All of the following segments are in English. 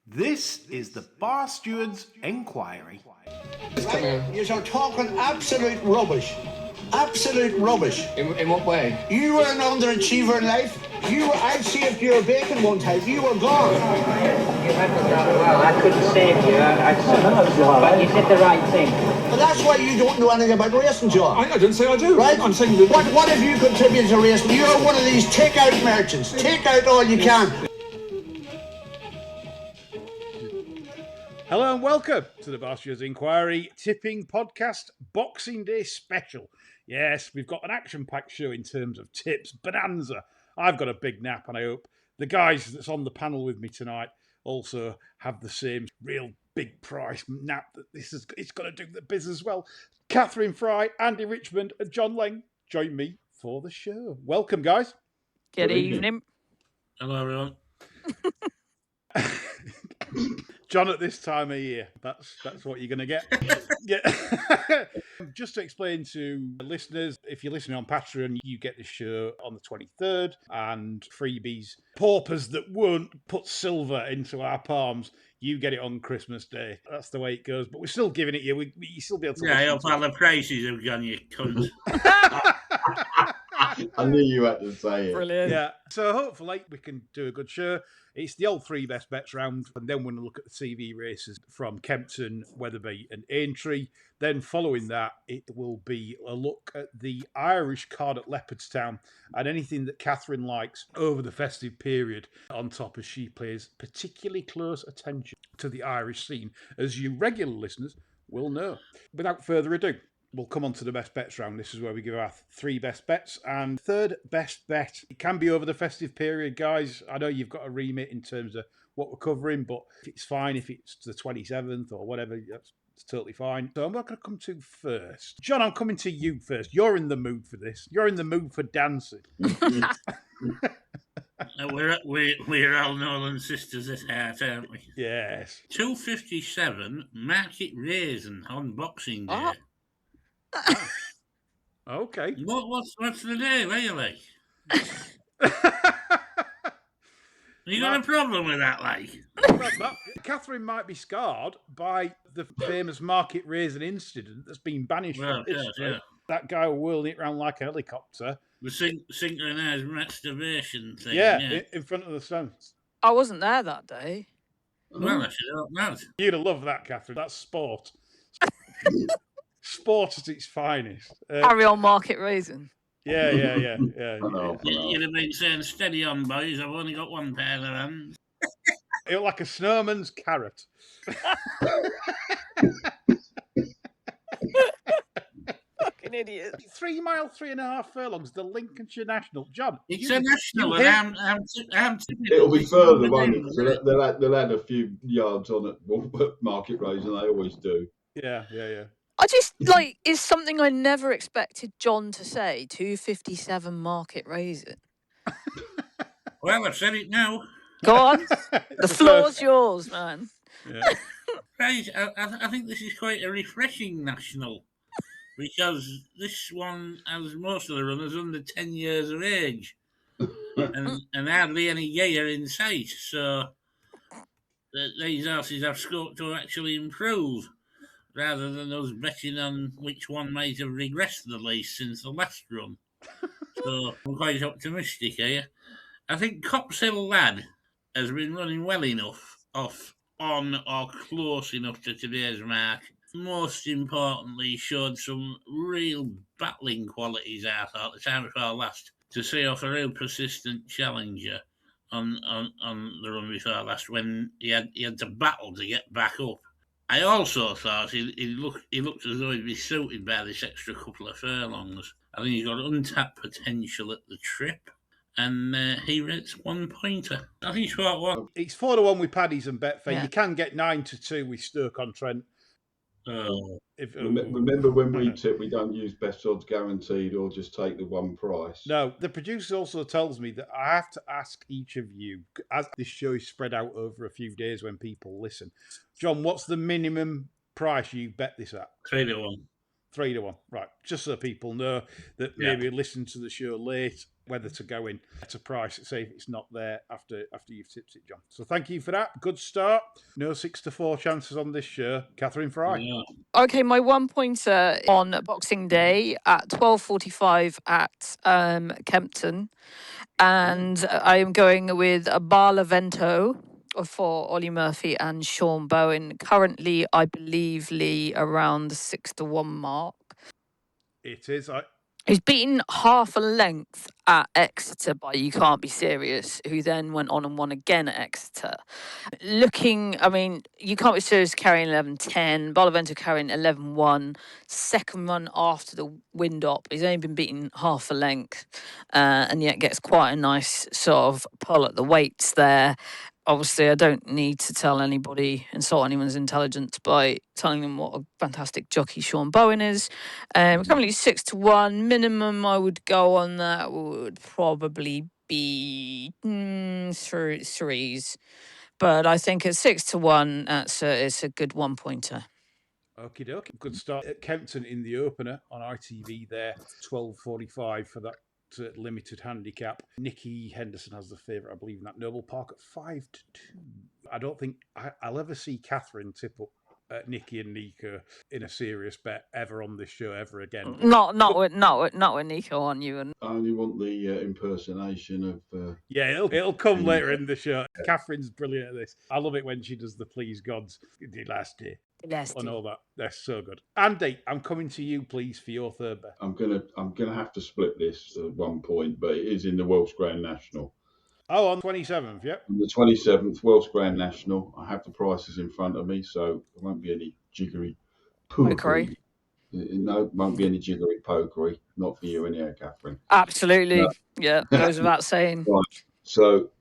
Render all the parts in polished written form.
This is the Bar Stewards Enquiry. Right? You're talking absolute rubbish. Absolute rubbish. In what way? You were an underachiever in life. I saved your bacon one time. You were gone. You handled that well. I couldn't save you. But you did the right thing. But that's why you don't know anything about racing, John. I didn't say I do. Right? I'm saying that... What have you contributed to racing? You're one of these take-out merchants. Take out all you can. Hello and welcome to the Bar Stewards Inquiry Tipping Podcast Boxing Day Special. Yes, we've got an action-packed show in terms of tips, bonanza. I've got a big nap and I hope the guys that's on the panel with me tonight also have the same real big price nap that it's going to do the biz as well. Cathryn Fry, Andy Richmond and John Lang join me for the show. Welcome, guys. Good evening. Hello, everyone. John, at this time of year, that's what you're going to get. Yeah. Just to explain to listeners, if you're listening on Patreon, you get the show on the 23rd, and freebies. Paupers that won't put silver into our palms, you get it on Christmas Day. That's the way it goes. But we're still giving it you. You still be able to. Yeah, I hope all the prices have gone, you cunt. I knew you had to say it. Brilliant. Yeah. So hopefully we can do a good show. It's the old three best bets round, and then we're going to look at the TV races from Kempton, Wetherby and Aintree. Then following that, it will be a look at the Irish card at Leopardstown and anything that Cathryn likes over the festive period on top, as she pays particularly close attention to the Irish scene, as you regular listeners will know. Without further ado, we'll come on to the best bets round. This is where we give our three best bets. And third best bet, it can be over the festive period, guys. I know you've got a remit in terms of what we're covering, but if it's fine, if it's the 27th or whatever, it's totally fine. So I'm not going to come to first. John, I'm coming to you first. You're in the mood for this. You're in the mood for dancing. We're all Nolan sisters at heart, aren't we? Yes. 257 Market Raisin on Boxing Day. Oh. Okay. What's the day, really? You got a problem with that, like? Cathryn might be scarred by the famous Market Raisin incident that's been banished from history. Yeah. That guy whirling it around like a helicopter. The synchronised masturbation thing. Yeah, in front of the stones. I wasn't there that day. Well, I should hope not. You'd have loved that, Cathryn. That's sport. Sport at its finest. Carry on, Market Raisin. Yeah. You'd have been saying, steady on, boys. I've only got one pair of hands. It was like a snowman's carrot. Fucking idiot. 3 mile, 3.5 furlongs, the Lincolnshire National. John. It's a national, and I'm It'll be further, won't it? So they'll add a few yards on at Market Raisin, they always do. Yeah. I just, is something I never expected John to say, 257 Market Raisin. Well, I've said it now. Go on. The floor's yours, man. Yeah. Right, I think this is quite a refreshing national, because this one has most of the runners under 10 years of age and hardly any gear in sight, so these horses have scope to actually improve, rather than us betting on which one might have regressed the least since the last run. So I'm quite optimistic here. I think Cops Hill Lad has been running well enough off on or close enough to today's mark. Most importantly, showed some real battling qualities, I thought, the time before last, to see off a real persistent challenger on the run before last, when he had to battle to get back up. I also thought he looked as though he'd be suited by this extra couple of furlongs. I think he's got untapped potential at the trip, and he rates 1 pointer. I think he's 4-1. It's 4-1 with Paddy's and Betfair. Yeah. You can get 9-2 with Stoke-on-Trent. Remember when we tip, we don't use best odds guaranteed or just take the one price. No, the producer also tells me that I have to ask each of you, as this show is spread out over a few days when people listen. John, what's the minimum price you bet this at? 3-1. 3-1, right. Just so people know that maybe listen to the show late whether to go in at a price, say if it's not there after you've tipped it, John. So thank you for that. Good start. No 6-4 chances on this show. Cathryn Fry. Yeah. Okay, my 1 pointer on Boxing Day at 12:45 at Kempton, and I am going with a Barlavento for Ollie Murphy and Sean Bowen. Currently, I believe Lee around the 6-1 mark. It is. He's beaten half a length at Exeter by You Can't Be Serious, who then went on and won again at Exeter. You Can't Be Serious carrying 11.10, Barlavento carrying 11.1, second run after the wind up. He's only been beaten half a length, and yet gets quite a nice sort of pull at the weights there. Obviously, I don't need to insult anyone's intelligence by telling them what a fantastic jockey Sean Bowen is. Currently 6-1. Minimum I would go on that would probably be threes. But I think at 6-1, it's a good 1 pointer. Okie dokie. Good start at Kempton in the opener on ITV there. 12:45 for that limited handicap. Nicky Henderson has the favourite, I believe, in that Noble Park at 5-2. I don't think I'll ever see Cathryn tip up Nicky and Nico in a serious bet ever on this show ever again. Not with Nico on you. And I only want the impersonation of. Yeah, it'll come later in the show. Cathryn's brilliant at this. I love it when she does the please gods the last day. And all that. They're so good. Andy, I'm coming to you, please, for your third bet. I'm gonna have to split this at one point, but it is in the Welsh Grand National. Oh, on 27th, yep. On the 27th, Welsh Grand National. I have the prices in front of me, so there won't be any jiggery pokery. No, won't be any jiggery pokery. Not for you anyhow, Cathryn. Absolutely. No. Yeah, goes without saying. Right. So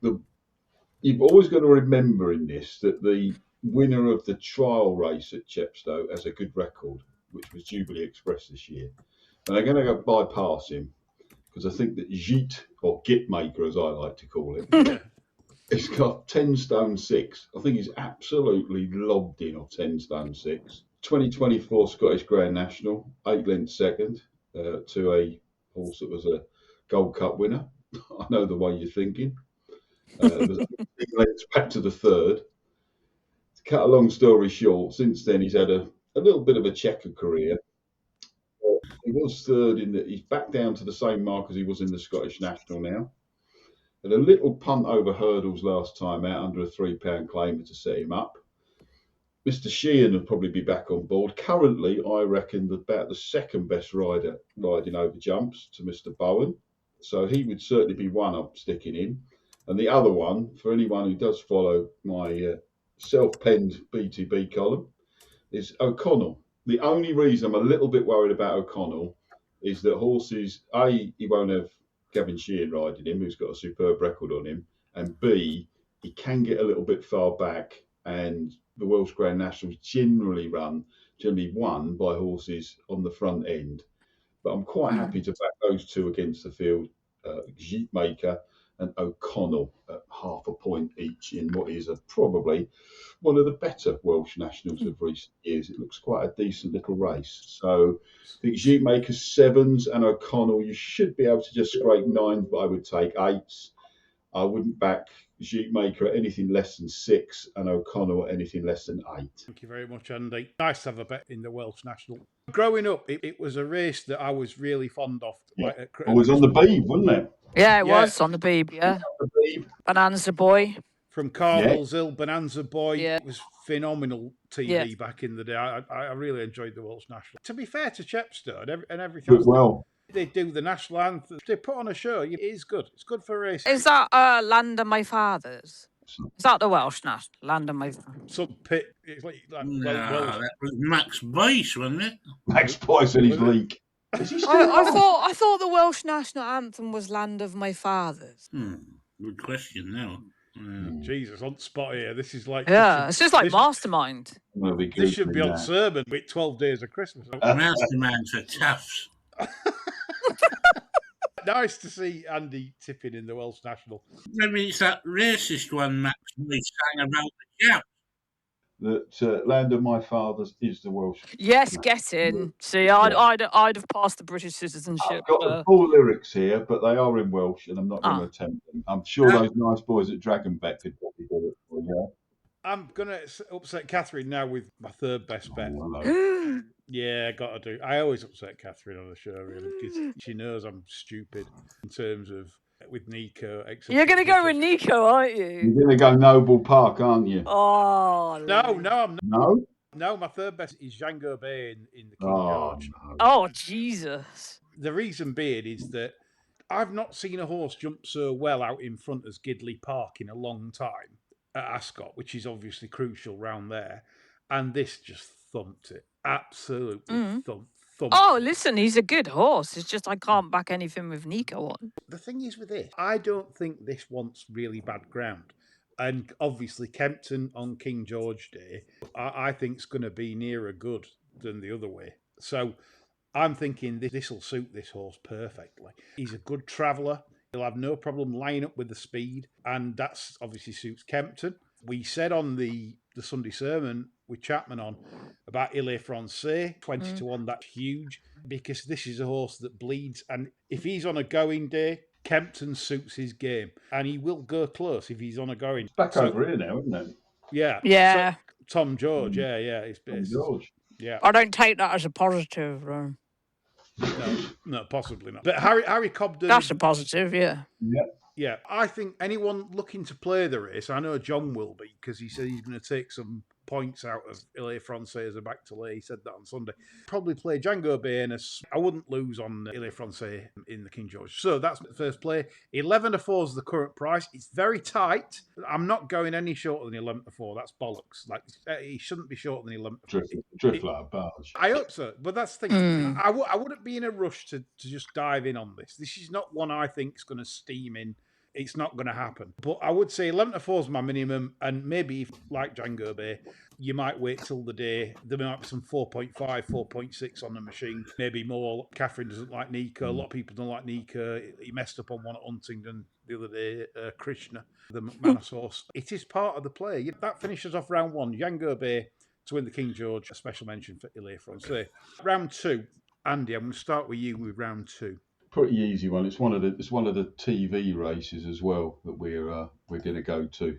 you've always got to remember in this that the winner of the trial race at Chepstow has a good record, which was Jubilee Express this year. And they're going to go bypass him because I think that Jeet, or Gitmaker as I like to call him, he's got 10 stone 6. I think he's absolutely lobbed in off 10 stone 6. 2024 Scottish Grand National, 8 lengths second to a horse that was a Gold Cup winner. I know the way you're thinking. It was 8 lengths back to the third. To cut a long story short, since then he's had a little bit of a checker career. He was third in that he's back down to the same mark as he was in the Scottish National now. Had a little punt over hurdles last time out under a £3 claimer to set him up. Mr. Sheehan will probably be back on board. Currently, I reckon about the second best rider riding over jumps to Mr. Bowen. So he would certainly be one I'm sticking in. And the other one, for anyone who does follow my self-penned BTB column, is O'Connell. The only reason I'm a little bit worried about O'Connell is that horses, A, he won't have Gavin Sheehan riding him, who's got a superb record on him, and B, he can get a little bit far back, and the Welsh Grand Nationals generally won by horses on the front end. But I'm quite happy to back those two against the field, Jeepmaker and O'Connell at half a point each in what is probably one of the better Welsh Nationals of recent years. It looks quite a decent little race. So I think Jeepmaker's 7s and O'Connell, you should be able to just scrape 9s, but I would take 8s. I wouldn't back Jeepmaker at anything less than 6 and O'Connell at anything less than 8. Thank you very much, Andy. Nice to have a bet in the Welsh National. Growing up, it was a race that I was really fond of. Yeah. It was on the Beeb, wasn't it? Yeah, it was on the Beeb, yeah. Bonanza Boy. From Carmel's Hill, Bonanza Boy. Yeah. It was phenomenal TV back in the day. I really enjoyed the Welsh National. To be fair to Chepstow and everything else, well, they do the national anthem. They put on a show. It is good. It's good for racing. Is that Land of My Fathers? Is that the Welsh National? Land of My Fathers? Some pit. It's that was Max Boyce, wasn't it? Max Boyce and his leak. I thought the Welsh national anthem was Land of My Fathers. Good question now. Jesus, on spot here. This is like it's just like Mastermind. This should be on Sermon with 12 Days of Christmas. Mastermind for toughs. Nice to see Andy tipping in the Welsh National. Maybe it's that racist one Max Boyce sang about the jab. that Land of My Fathers is the Welsh. Yes, national get in. anthem. See, Yeah. I'd have passed the British citizenship. I've got the full lyrics here, but they are in Welsh, and I'm not going to Ah. attempt them. I'm sure those nice boys at Dragonbeck could probably do it for you. I'm going to upset Cathryn now with my third best bet. Yeah, got to do. I always upset Cathryn on the show, really, because she knows I'm stupid in terms of with Nico. Etc. You're going to go with Nico, aren't you? You're going to go Noble Park, aren't you? Oh, No, I'm not. No? No, my third best is Django Bay in the King Oh, George. no. Oh, Jesus. The reason being is that I've not seen a horse jump so well out in front as Gidley Park in a long time at Ascot, which is obviously crucial round there. And this just thumped it. Absolutely thumped Oh, it. listen, he's a good horse. It's just I can't back anything with Nico on. The thing is with this, I don't think this wants really bad ground. And obviously, Kempton on King George Day, I think is going to be nearer good than the other way. So I'm thinking this will suit this horse perfectly. He's a good traveller. He'll have no problem lining up with the speed. And that's obviously suits Kempton. We said on the Sunday sermon with Chapman on about Ile Francais, 20 to 1, that's huge. Because this is a horse that bleeds. And if he's on a going day, Kempton suits his game, and he will go close if he's on a going. It's back over here now, isn't it? Yeah. Yeah. So, Tom George, yeah. It's Tom George. Yeah. I don't take that as a positive, though. No, possibly not. But Harry Cobden. That's a positive, yeah. Yeah, I think anyone looking to play the race, I know John will be, because he said he's going to take some points out of Ile Francais as a back to lay. He said that on Sunday. Probably play Django Bay, and I wouldn't lose on Ile Francais in the King George. So that's the first play. 11 to 4 is the current price. It's very tight. I'm not going any shorter than 11 to 4. That's bollocks. Like, he shouldn't be shorter than 11 to 4. Drift like a barge. I hope so, but that's the thing. I wouldn't be in a rush to just dive in on this. This is not one I think is going to steam in. It's not going to happen. But I would say 11 to 4 is my minimum, and maybe if, like Django Bay, you might wait till the day. There might be some 4.5, 4.6 on the machine, maybe more. Cathryn doesn't like Nico. A lot of people don't like Nico. He messed up on one at Huntingdon the other day, Krishna, the McManus horse. It is part of the play. That finishes off round 1. Django Bay to win the King George, a special mention for Ile Francais. Round 2, Andy, I'm going to start with you with round 2. Pretty easy one. It's one of the TV races as well that we're going to go to.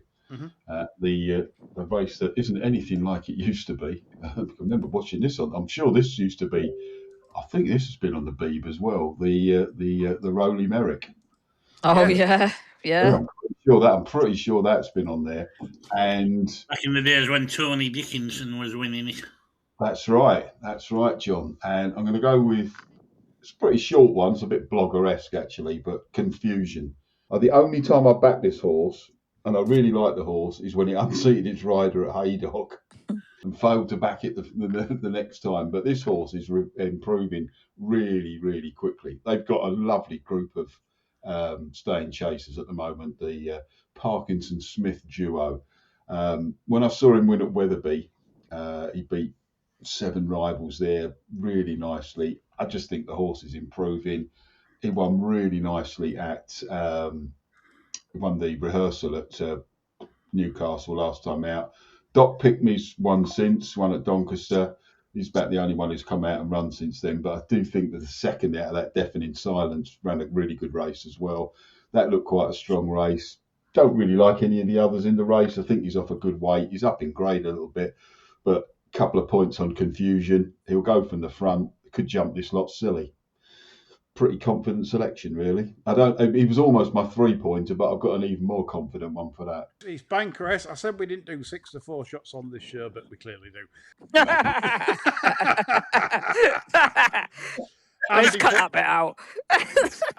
The race that isn't anything like it used to be. I remember watching this on. I'm sure this used to be. I think this has been on the Beeb as well. The Rowley Meyrick. Oh yeah. I'm pretty sure that's been on there. And back in the days when Tony Dickinson was winning it. That's right, John. And I'm going to go with. It's a pretty short one. It's a bit blogger-esque, actually, but Confusion. The only time I backed this horse, and I really like the horse, is when it unseated its rider at Haydock and failed to back it the next time. But this horse is improving really, really quickly. They've got a lovely group of staying chasers at the moment, the Parkinson-Smith duo. When I saw him win at Wetherby, he beat 7 rivals there really nicely. I just think the horse is improving. He won really nicely at won the rehearsal at Newcastle last time out. Doc Pickney's won at Doncaster. He's about the only one who's come out and run since then. But I do think that the second out of that Deafening Silence ran a really good race as well. That looked quite a strong race. Don't really like any of the others in the race. I think he's off a good weight. He's up in grade a little bit, but a couple of points on Confusion. He'll go from the front. Could jump this lot silly. Pretty confident selection, really. He was almost my 3-pointer, but I've got an even more confident one for that. He's Bankeress. I said we didn't do 6 to 4 shots on this show, but we clearly do. Let's cut that bit out.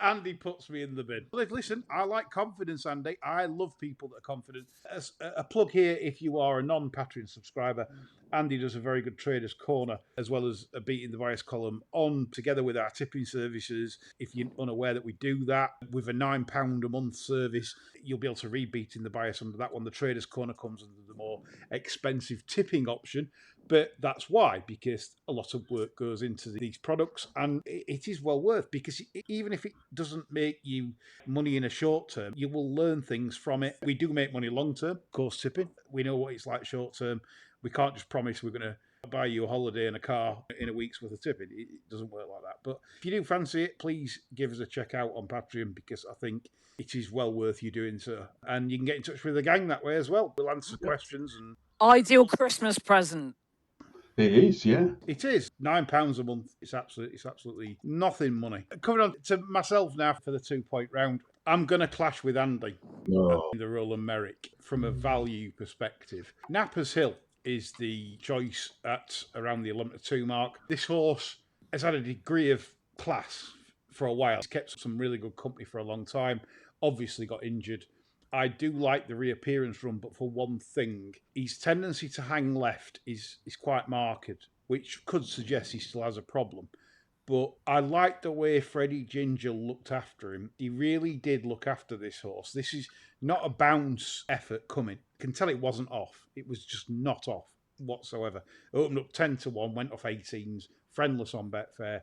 Andy puts me in the bin. Listen, I like confidence, Andy. I love people that are confident. As a plug here, if you are a non-Patreon subscriber, Andy does a very good Traders Corner, as well as a Beating the Bias column on, together with our tipping services. If you're unaware that we do that, with a £9 a month service, you'll be able to read Beating the Bias under that one. The Traders Corner comes under the more expensive tipping option. But that's why, because a lot of work goes into these products, and it is well worth, because even if it doesn't make you money in a short term, you will learn things from it. We do make money long term, course tipping. We know what it's like short term. We can't just promise we're going to buy you a holiday and a car in a week's worth of tipping. It doesn't work like that. But if you do fancy it, please give us a check out on Patreon, because I think it is well worth you doing so. And you can get in touch with the gang that way as well. We'll answer questions. And Ideal Christmas present. It is, yeah. it is £9 a month. It's absolutely nothing money. Coming on to myself now for the 2-point round. I'm going to clash with Andy in the Rowland Meyrick from a value perspective. Nappers Hill is the choice at around the 11-2 mark. This horse has had a degree of class for a while. He's kept some really good company for a long time. Obviously got injured. I do like the reappearance run, but for one thing, his tendency to hang left is quite marked, which could suggest he still has a problem. But I like the way Freddie Ginger looked after him. He really did look after this horse. This is not a bounce effort coming. I can tell it wasn't off. It was just not off whatsoever. Opened up 10-1, went off 18s, friendless on Betfair.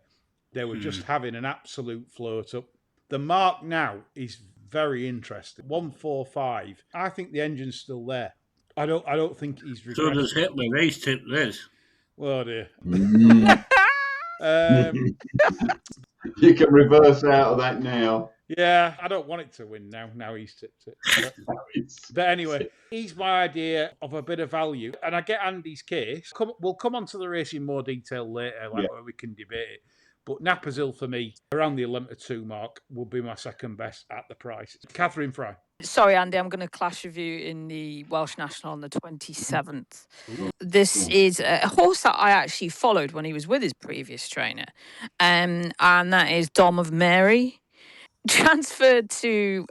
They were just having an absolute float up. The mark now is very interesting. 145. I think the engine's still there. I don't think he's regressed. So does Hitler. He's tipped this. Oh dear. You can reverse out of that now. Yeah, I don't want it to win now. Now he's tipped it. But anyway, he's my idea of a bit of value. And I get Andy's case. We'll come on to the race in more detail later, where we can debate it. But Nappers Hill for me, around the 11-2 mark, will be my second best at the price. Cathryn Fry. Sorry, Andy, I'm going to clash with you in the Welsh National on the 27th. This is a horse that I actually followed when he was with his previous trainer, and that is Dom of Mary. Transferred to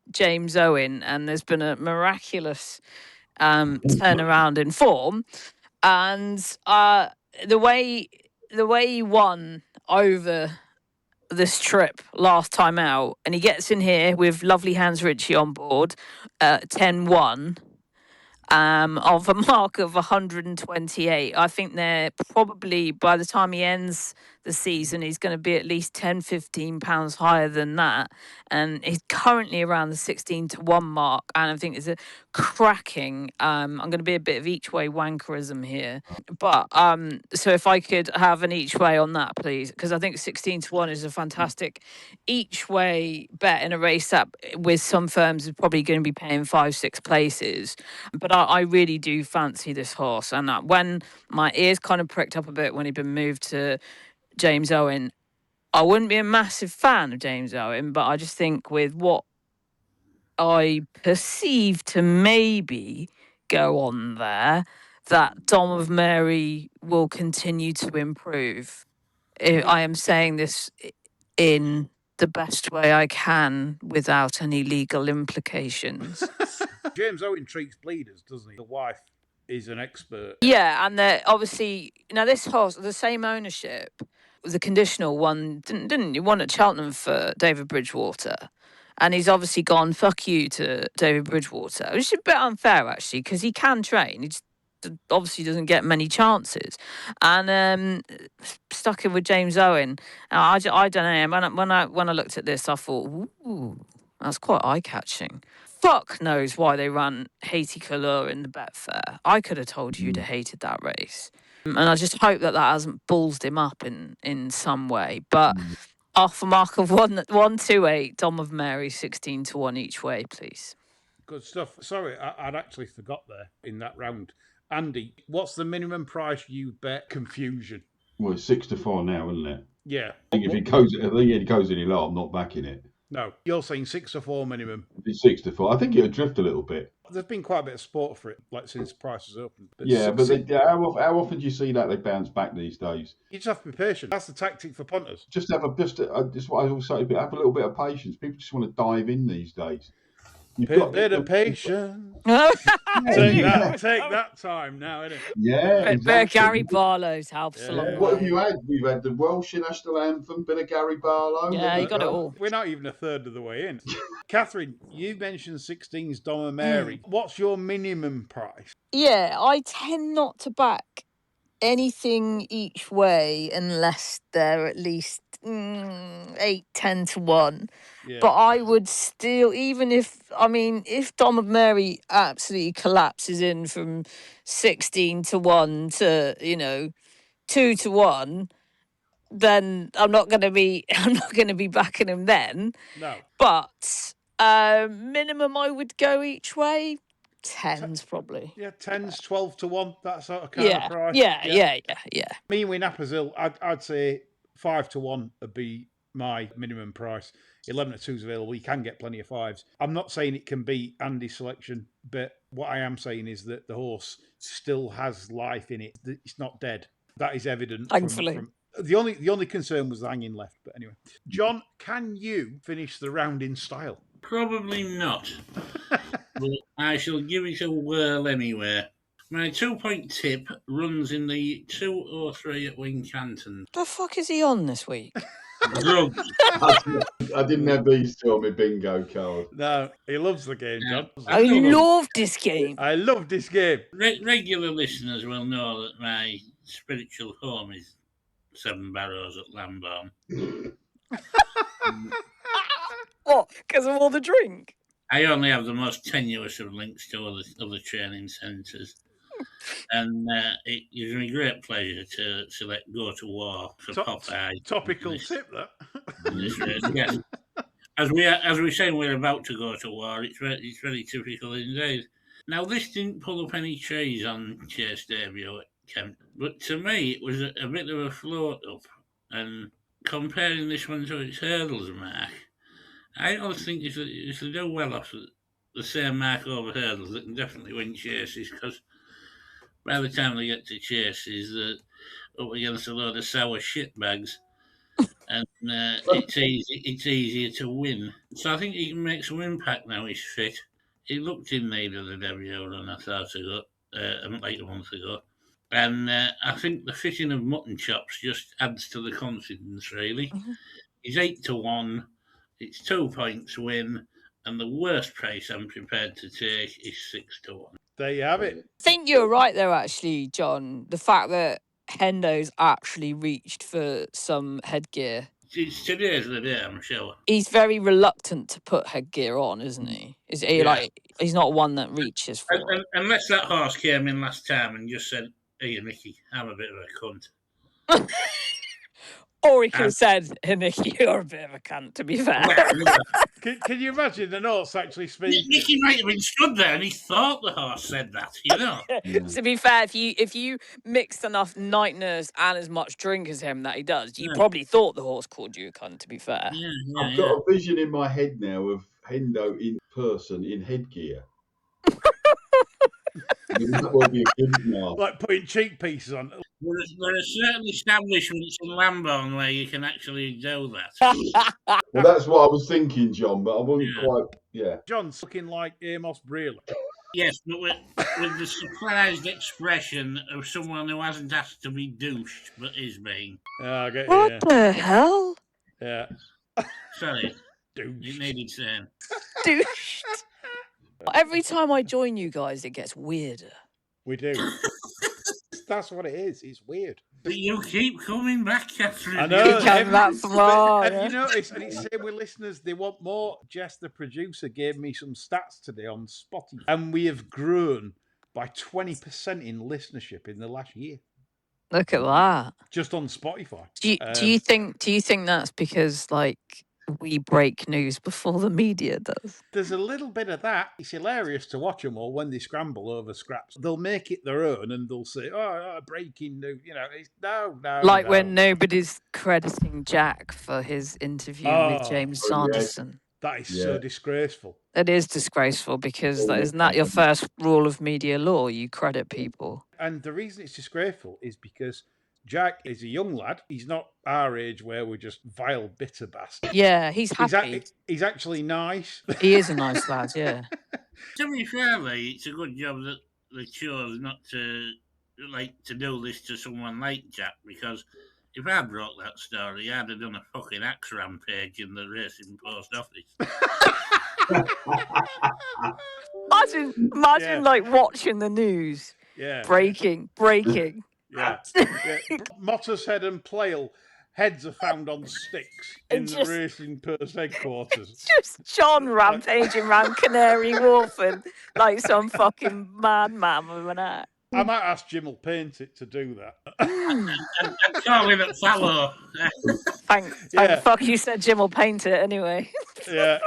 James Owen, and there's been a miraculous turnaround in form, and the way he won over this trip last time out, and he gets in here with lovely Hans Ritchie on board, 10-1. Of a mark of 128. I think they're probably, by the time he ends the season, he's going to be at least £10-15 higher than that. And he's currently around the 16-1 mark. And I think it's a cracking, I'm going to be a bit of each way wankerism here. But so if I could have an each way on that, please, because I think 16-1 is a fantastic each way bet in a race that with some firms is probably going to be paying 5-6 places. But I really do fancy this horse. And when my ears kind of pricked up a bit when he'd been moved to James Owen, I wouldn't be a massive fan of James Owen, but I just think with what I perceive to maybe go on there, that Dom of Mary will continue to improve. I am saying this in the best way I can without any legal implications. James Owen treats bleeders, doesn't he? The wife is an expert. Yeah, and obviously, this horse, the same ownership, the conditional one, didn't he? Won at Cheltenham for David Bridgewater. And he's obviously gone, fuck you to David Bridgewater, which is a bit unfair, actually, because he can train. He just obviously doesn't get many chances. And stuck in with James Owen. I don't know. When I looked at this, I thought, ooh, that's quite eye-catching. Fuck knows why they ran Haiti Color in the Betfair. I could have told you you'd have hated that race. And I just hope that hasn't ballsed him up in some way. But off a mark of 128, Dom of Mary, 16-1 each way, please. Good stuff. Sorry, I'd actually forgot there in that round. Andy, what's the minimum price you bet Confusion? Well, it's 6-4 now, isn't it? Yeah. I think if it goes any lower, I'm not backing it. No, you're saying 6-4 minimum. It's 6-4. I think it'll drift a little bit. There's been quite a bit of sport for it, since prices opened. But how often do you see that they bounce back these days? You just have to be patient. That's the tactic for punters. Just what I always say. Have a little bit of patience. People just want to dive in these days. Bit of patience. Take that time now, innit? Yeah. Exactly. Gary Barlow's helps a lot. What have you had? We've had the Welsh national anthem, bit of Gary Barlow. Yeah, you got it all. We're not even a third of the way in. Cathryn, you mentioned 16's Dom and Mary. What's your minimum price? Yeah, I tend not to back anything each way unless they're at least 8, 10 to 1. Yeah. But I would still, even if Dom of Mary absolutely collapses in from 16 to 1 to 2 to 1, then I'm not going to be backing him then. No. But minimum I would go each way 10s probably. Yeah, 10s, 12 to 1, that sort of kind of price. Yeah. Me with Nappers Hill, I'd say 5 to 1 would be my minimum price. 11 to 2 is available. You can get plenty of 5s. I'm not saying it can beat Andy's selection, but what I am saying is that the horse still has life in it. It's not dead. That is evident Thankfully. from the only concern was the hanging left. But anyway, John, can you finish the round in style? Probably not. But I shall give it a whirl anyway. My 2-point tip runs in the 203 at Wincanton. The fuck is he on this week? Drugs. I didn't have these two on my bingo card. No, he loves the game, John. I love this game. I love this game. Regular listeners will know that my spiritual home is Seven Barrows at Lambourne. What? Because of all the drink? I only have the most tenuous of links to other training centres. And it gives me great pleasure to select Go to War for Popeye. Topical tip, that. Yes. As we say, we're about to go to war. It's very typical indeed. Now, this didn't pull up any trees on Chase debut at Kempton, but to me, it was a bit of a float up. And comparing this one to its hurdles mark, I always think if they do well off the same mark over hurdles, they can definitely win chases, because by the time they get to chases, they're up against a load of sour shitbags, and it's easier to win. So I think he can make some impact now he's fit. He looked in need of the debut run, I thought, like a month ago. And I think the fitting of mutton chops just adds to the confidence, really. Mm-hmm. He's 8 to 1. It's 2 points win. And the worst price I'm prepared to take is 6 to 1. There you have it. I think you're right there, actually, John. The fact that Hendo's actually reached for some headgear. Today's the day, I'm sure. He's very reluctant to put headgear on, isn't he? Is he he's not one that reaches for it. Unless that horse came in last time and just said, "Hey, Nicky, I'm a bit of a cunt." Or he could have said, "Hey, Nicky, you're a bit of a cunt," to be fair. Can you imagine the horse actually speak? Nicky might have been stood there and he thought the horse said that, you know. To be fair, if you mixed enough night nurse and as much drink as him that he does, you probably thought the horse called you a cunt, to be fair. I've got a vision in my head now of Hendo in person in headgear. That will be a good mark. Like putting cheek pieces on. There are certain establishments in Lambourne where you can actually do that. Well, that's what I was thinking, John, but I wasn't quite. Yeah. John's looking like Amos Brealey. Yes, but with the surprised expression of someone who hasn't asked to be douched but is being. What the hell? Yeah. Sorry. Douched. You needed saying. Douched. Every time I join you guys, it gets weirder. We do. That's what it is. It's weird. But you keep coming back, Cathryn. I know. Keep coming back for more. And you notice, and it's same with listeners, they want more. Jess, the producer, gave me some stats today on Spotify, and we have grown by 20% in listenership in the last year. Look at that. Just on Spotify. Do you think that's because we break news before the media does? There's a little bit of that. It's hilarious to watch them all when they scramble over scraps. They'll make it their own and they'll say, breaking news. You know, no. When nobody's crediting Jack for his interview with James Sanderson. Yes. That is so disgraceful. It is disgraceful because isn't that your first rule of media law? You credit people. And the reason it's disgraceful is because Jack is a young lad. He's not our age where we're just vile, bitter bastards. Yeah, he's happy. He's actually nice. He is a nice lad, yeah. To be fair, it's a good job that they chose not to do this to someone like Jack, because if I broke that story, I'd have done a fucking axe rampage in the Racing Post office. Imagine watching the news. Yeah. Breaking. Yeah. Motter's Head and Playle. Heads are found on sticks in the Racing Purse headquarters. Just John rampaging around Canary Wharf and like some fucking madman with an axe. I might ask Jim will paint it to do that. And call him at Fallow. Thank fuck you said Jim will paint it anyway. Yeah.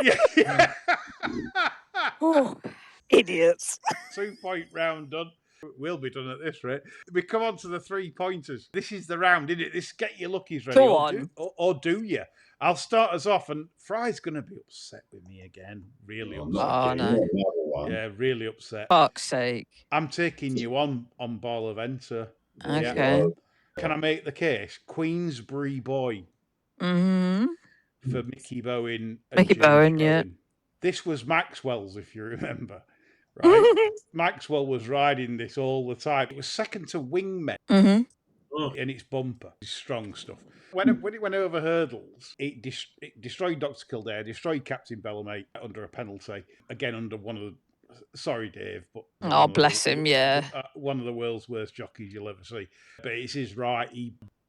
Oh, idiots. 2-point round done. We'll be done at this rate. We come on to the 3-pointers. This is the round, isn't it? This get your luckies ready. Go on. Or do you? I'll start us off, and Fry's going to be upset with me again. Really upset. Oh, no. Yeah, really upset. Fuck's sake. I'm taking you on Boilaventa. Okay. Yeah. Can I make the case? Queensbury Boy. Mm-hmm. For Mickey Bowen. Mickey Bowen, yeah. This was Maxwell's, if you remember. Right? Maxwell was riding this all the time. It was second to Wingmen. Mm-hmm. And its bumper. It's strong stuff. When it went over hurdles, it destroyed Dr. Kildare, destroyed Captain Bellamate under a penalty. Again, under one of the... Sorry, Dave, but... Oh, bless him, yeah. One of the world's worst jockeys you'll ever see. But it's his right.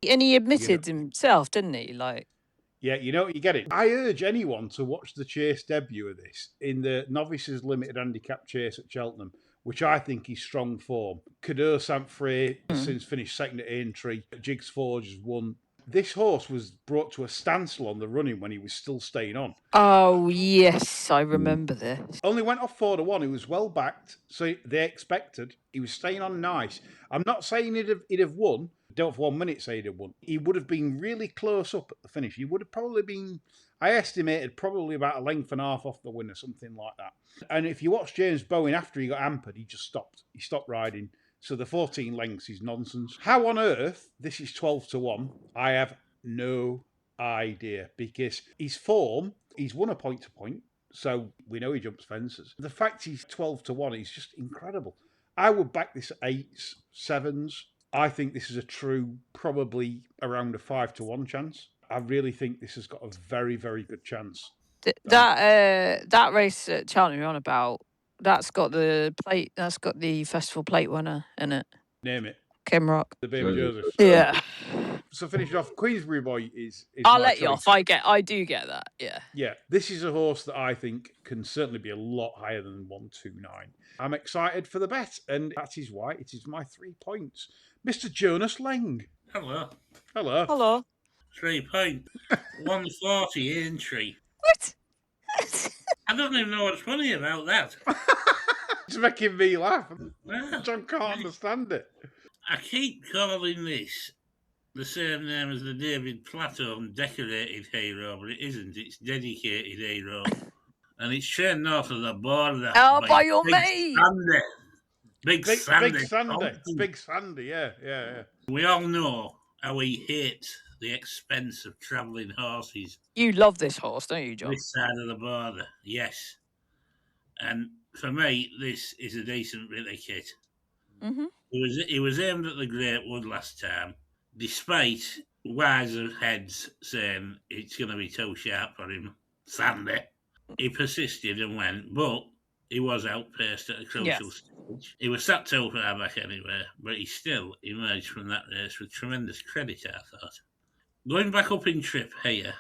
And he admitted himself, didn't he? Like... Yeah, you get it. I urge anyone to watch the chase debut of this in the Novices Limited Handicap Chase at Cheltenham, which I think is strong form. Cadeur Saint-Fré since finished second at Aintree. Jigs Forge has won. This horse was brought to a standstill on the running when he was still staying on. Oh, yes, I remember this. Only went off 4-1. He was well backed, so they expected. He was staying on nice. I'm not saying he'd have won. Don't for 1 minute say he'd have won. He would have been really close up at the finish. He would have probably been, I estimated, probably about a length and a half off the winner, something like that. And if you watch James Bowen after he got hampered, he just stopped. He stopped riding. So the 14 lengths is nonsense. How on earth this is 12-1, I have no idea. Because his form, he's won a point-to-point, so we know he jumps fences. The fact he's 12-1 is just incredible. I would back this at 8s, 7s. I think this is a true, probably around a 5-1 chance. I really think this has got a very, very good chance. That race at Cheltenham you're on about, that's got the festival plate winner in it. Name it. Kim Rock. The Baby Joseph. Yeah. So finish off. Queensbury Boy is I'll my let choice. you off. I do get that. Yeah. Yeah. This is a horse that I think can certainly be a lot higher than 129. I'm excited for the bet, and that is why it is my 3 points. Mr. Jonas Leng. Hello. Hello. Hello. 3 point. 140 Aintree. What? I don't even know what's funny about that. It's making me laugh. Well, John can't understand it. I keep calling this the same name as the David Plateau decorated hero, but it isn't. It's dedicated hero. And it's trained north of the border. Oh, by your mate. Sandy. Big Sandy. Big Sandy, yeah. We all know how he hates the expense of travelling horses. You love this horse, don't you, John? This side of the border, yes. And for me, this is a decent really kit. Mm-hmm. He was aimed at the Great Wood last time, despite wiser heads saying it's going to be too sharp for him. Sandy. He persisted and went, but he was outpaced at a crucial stage. He was sat too far back anyway, but he still emerged from that race with tremendous credit, I thought. Going back up in trip here,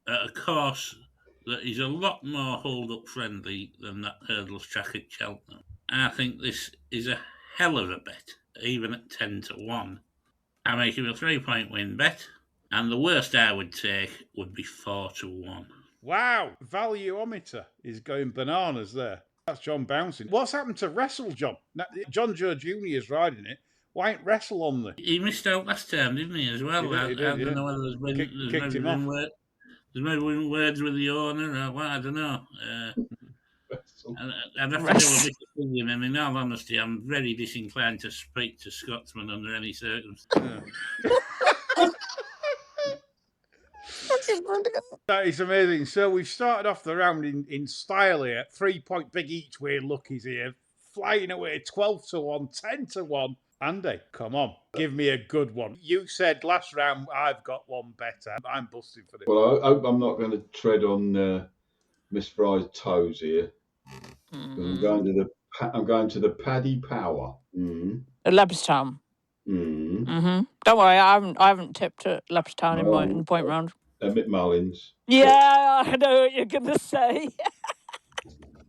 at a course that is a lot more hold-up friendly than that hurdles track at Cheltenham, I think this is a hell of a bet, even at 10-1. I'm making a 3-point win bet, and the worst I would take would be 4-1. Wow, valueometer is going bananas there. That's John bouncing. What's happened to Wrestle, John? Now, John Joe Jr. is riding it. Why ain't Wrestle on there? He missed out last time, didn't he, as well? He did, I don't know whether there's maybe words with the owner or what, I don't know. I'd have to do a bit of thinking, and in all honesty, I'm very disinclined to speak to Scotsmen under any circumstance. That is amazing. So we've started off the round in style here. 3-point big each way luckies here. Flying away 12-1, 10-1. Andy, come on. Give me a good one. You said last round I've got one better. I'm busting for it. Well, I hope I'm not going to tread on Miss Fry's toes here. I'm going to the Paddy Power. Leopardstown. Don't worry, I haven't tipped at Leopardstown in the point round. Mick Mullins. Yeah, I know what you're gonna say.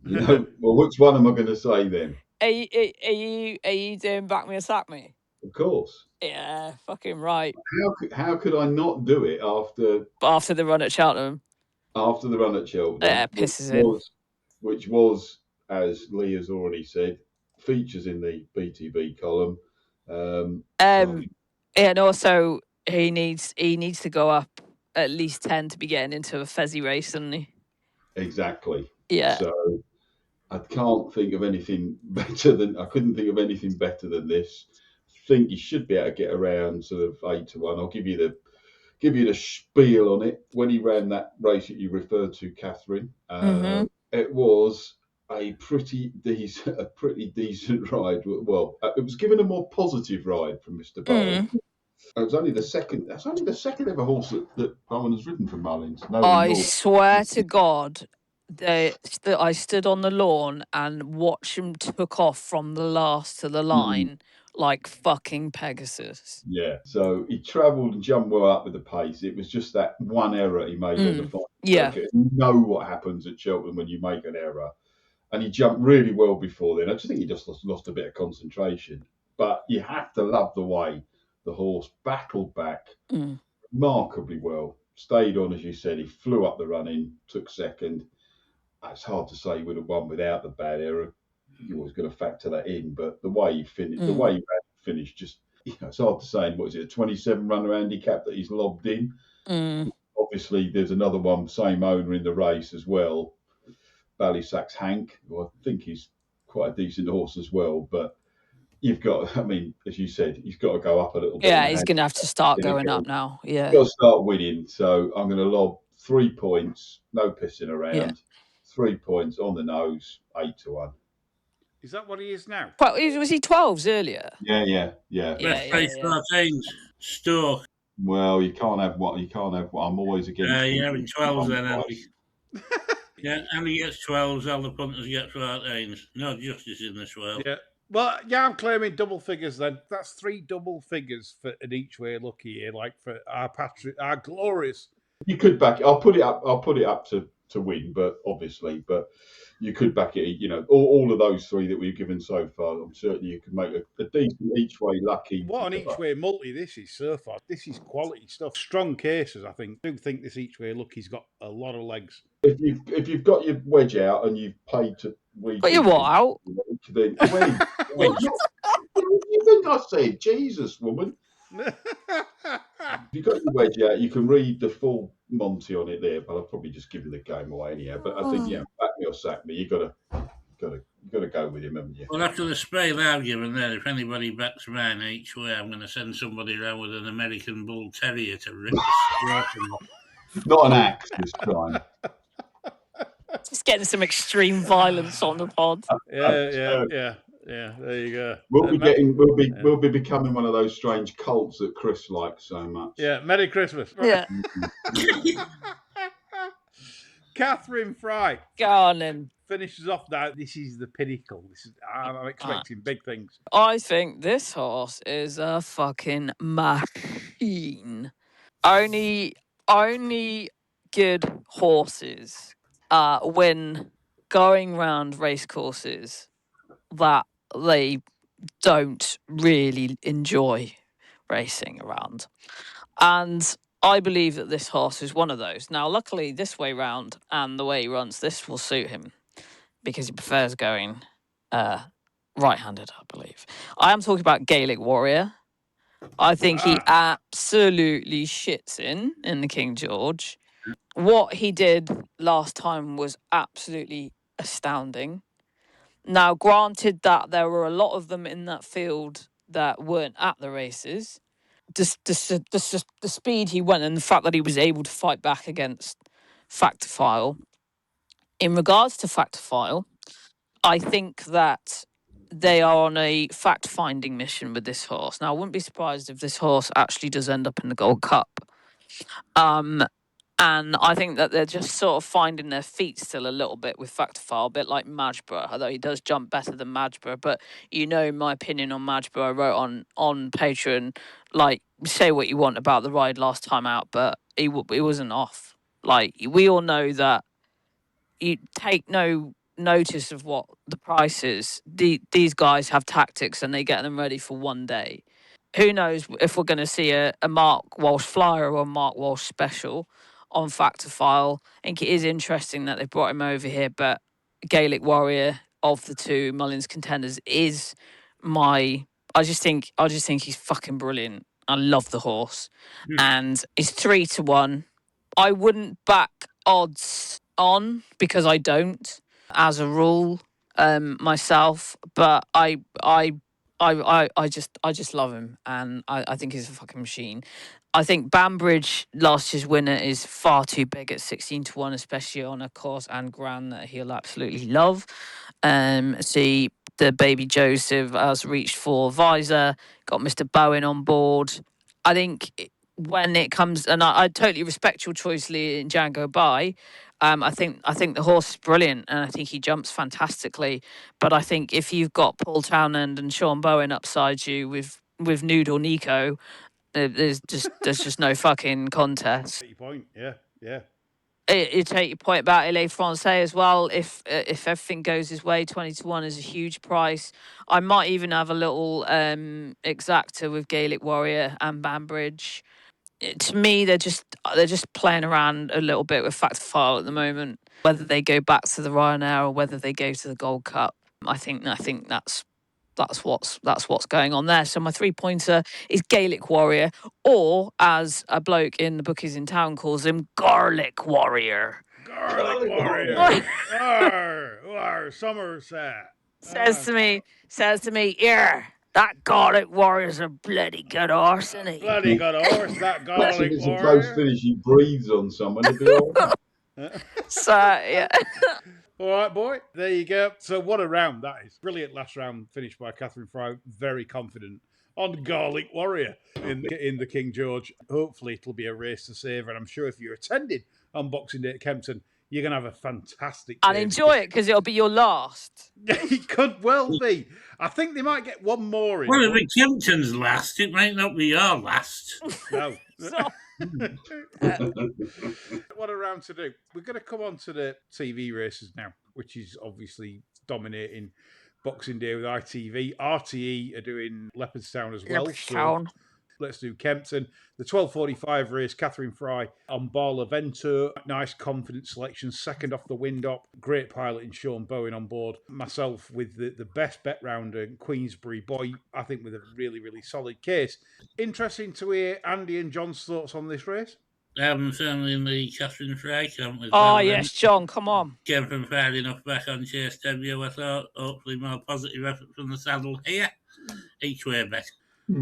You know, well, which one am I going to say then? Are you doing back me or sack me? Of course. Yeah, fucking right. How could I not do it After the run at Cheltenham? after the run at Cheltenham? Yeah, pisses in. Which was, as Lee has already said, features in the BTB column. And also he needs to go up at least 10 to be getting into a Fezzy race, doesn't he? Exactly. Yeah. So I couldn't think of anything better than this. I think you should be able to get around sort of 8-1. I'll give you the spiel on it. When he ran that race that you referred to, Cathryn, it was a pretty decent ride. Well, it was given a more positive ride from Mr. Bowen. It was only the second. That's only the second ever horse that Bowen has ridden from Mullins. I swear to God, I stood on the lawn and watched him took off from the last to the line like fucking Pegasus. Yeah. So he travelled and jumped well up with the pace. It was just that one error he made on the final circuit. You know what happens at Cheltenham when you make an error. And he jumped really well before then. I just think he just lost a bit of concentration. But you have to love the way the horse battled back remarkably well. Stayed on, as you said. He flew up the running, took second. It's hard to say he would have won without the bad error. You always got to factor that in. But the way he finished, finished, just it's hard to say. What is it, a 27-runner handicap that he's lobbed in? Obviously, there's another one, same owner in the race as well. Ballysack's Hank, who I think he's quite a decent horse as well. But you've got, I mean, as you said, he's got to go up a little bit. Yeah, he's going to have to start going up now. Yeah. He's got to start winning. So I'm going to lob 3 points, no pissing around. Yeah. 3 points on the nose, 8-1. Is that what he is now? Well, was he 12s earlier? Yeah. Best place 13s, Stoke. Well, you can't have what. I'm always against. You're having 12s then, Andy. Yeah, Andy gets 12s, all the punters get 13s. No justice in this world. Yeah. Well, yeah, I'm claiming double figures then. That's 3 double figures for an each way lucky here, like for our glorious. You could back it. I'll put it up to win, but you could back it. You know, all of those 3 that we've given so far. I'm certain you could make a decent each way lucky. What an each way multi this is so far. This is quality stuff. Strong cases, I think. I do think this each way lucky's got a lot of legs. If you've got your wedge out and you've paid to weed, got your what out? Then what do you think I said? Jesus, woman. If you've got your wedge out, you can read the full Monty on it there, but I'll probably just give you the game away anyhow. But I think, back me or sack me. You got to go with him, haven't you? Well, after the spray I've given there, if anybody backs mine each way, I'm going to send somebody around with an American Bull Terrier to rip the scrotum off. Not an axe this time. Just getting some extreme violence on the pod. Yeah. There you go. We'll be becoming one of those strange cults that Chris likes so much. Yeah. Merry Christmas. Yeah. Cathryn Fry. Go on then. Finishes off now. This is the pinnacle. I'm expecting big things. I think this horse is a fucking machine. Only good horses when going round race courses that they don't really enjoy racing around. And I believe that this horse is one of those. Now, luckily, this way round and the way he runs, this will suit him because he prefers going right-handed, I believe. I am talking about Gaelic Warrior. I think he absolutely shits in the King George. What he did last time was absolutely astounding. Now, granted that there were a lot of them in that field that weren't at the races, the speed he went and the fact that he was able to fight back against Factophile. In regards to Factophile, I think that they are on a fact-finding mission with this horse. Now, I wouldn't be surprised if this horse actually does end up in the Gold Cup. And I think that they're just sort of finding their feet still a little bit with Factifile, a bit like Majborough, although he does jump better than Majborough. But you know my opinion on Majborough. I wrote on Patreon, like, say what you want about the ride last time out, but he wasn't off. Like, we all know that you take no notice of what the price is. These guys have tactics and they get them ready for one day. Who knows if we're going to see a Mark Walsh Flyer or a Mark Walsh Special on Factifile. I think it is interesting that they brought him over here, but Gaelic Warrior of the two Mullins contenders is my. I just think he's fucking brilliant. I love the horse, and he's 3-1. I wouldn't back odds on because I don't, as a rule, myself. But I just love him, and I think he's a fucking machine. I think Banbridge, last year's winner, is far too big at 16-1, especially on a course and ground that he'll absolutely love. See, the baby Joseph has reached for Visor, got Mr. Bowen on board. I think when it comes, and I totally respect your choice, Lee, in Django By. I think the horse is brilliant, and I think he jumps fantastically. But I think if you've got Paul Townend and Sean Bowen upside you with Nude or Nico, there's just no fucking contest. Your point, yeah. You take your point about Ele Francais as well. If everything goes his way, 20-1 is a huge price. I might even have a little exacta with Gaelic Warrior and Banbridge. To me, they're just playing around a little bit with Factifile at the moment. Whether they go back to the Ryanair or whether they go to the Gold Cup, I think that's what's going on there. So my 3-pointer is Gaelic Warrior, or as a bloke in the Bookies in Town calls him, Garlic Warrior. Garlic Warrior. Somerset. Says to me, yeah, that Garlic Warrior's a bloody good horse, isn't he? Bloody good horse, that Garlic If it's Warrior. a close finish, he breathes on someone. He'll be all right. So, yeah. All right, boy. There you go. So what a round that is. Brilliant last round finished by Cathryn Fry. Very confident on Garlic Warrior in the King George. Hopefully it'll be a race to savour. And I'm sure if you're attending on Boxing Day at Kempton, you're going to have a fantastic day. And enjoy it because it'll be your last. It could well be. I think they might get one more in. Well, if it's Kempton's last, it might not be your last. No. What a round to do. We're going to come on to the TV races now, which is obviously dominating Boxing Day with ITV. RTE are doing Leopardstown as well. Leopardstown. So let's do Kempton. The 12:45 race, Cathryn Fry on Barlovento. Nice, confident selection. Second off the wind up. Great pilot in Sean Bowen on board. Myself with the best bet rounder, Queensbury Boy, I think with a really, really solid case. Interesting to hear Andy and John's thoughts on this race. I'm certainly in the Cathryn Fry camp with Oh, Rowland. yes, John, come on. Came from far enough back on Chase debut, I thought. Hopefully more positive effort from the saddle here. Each way bet.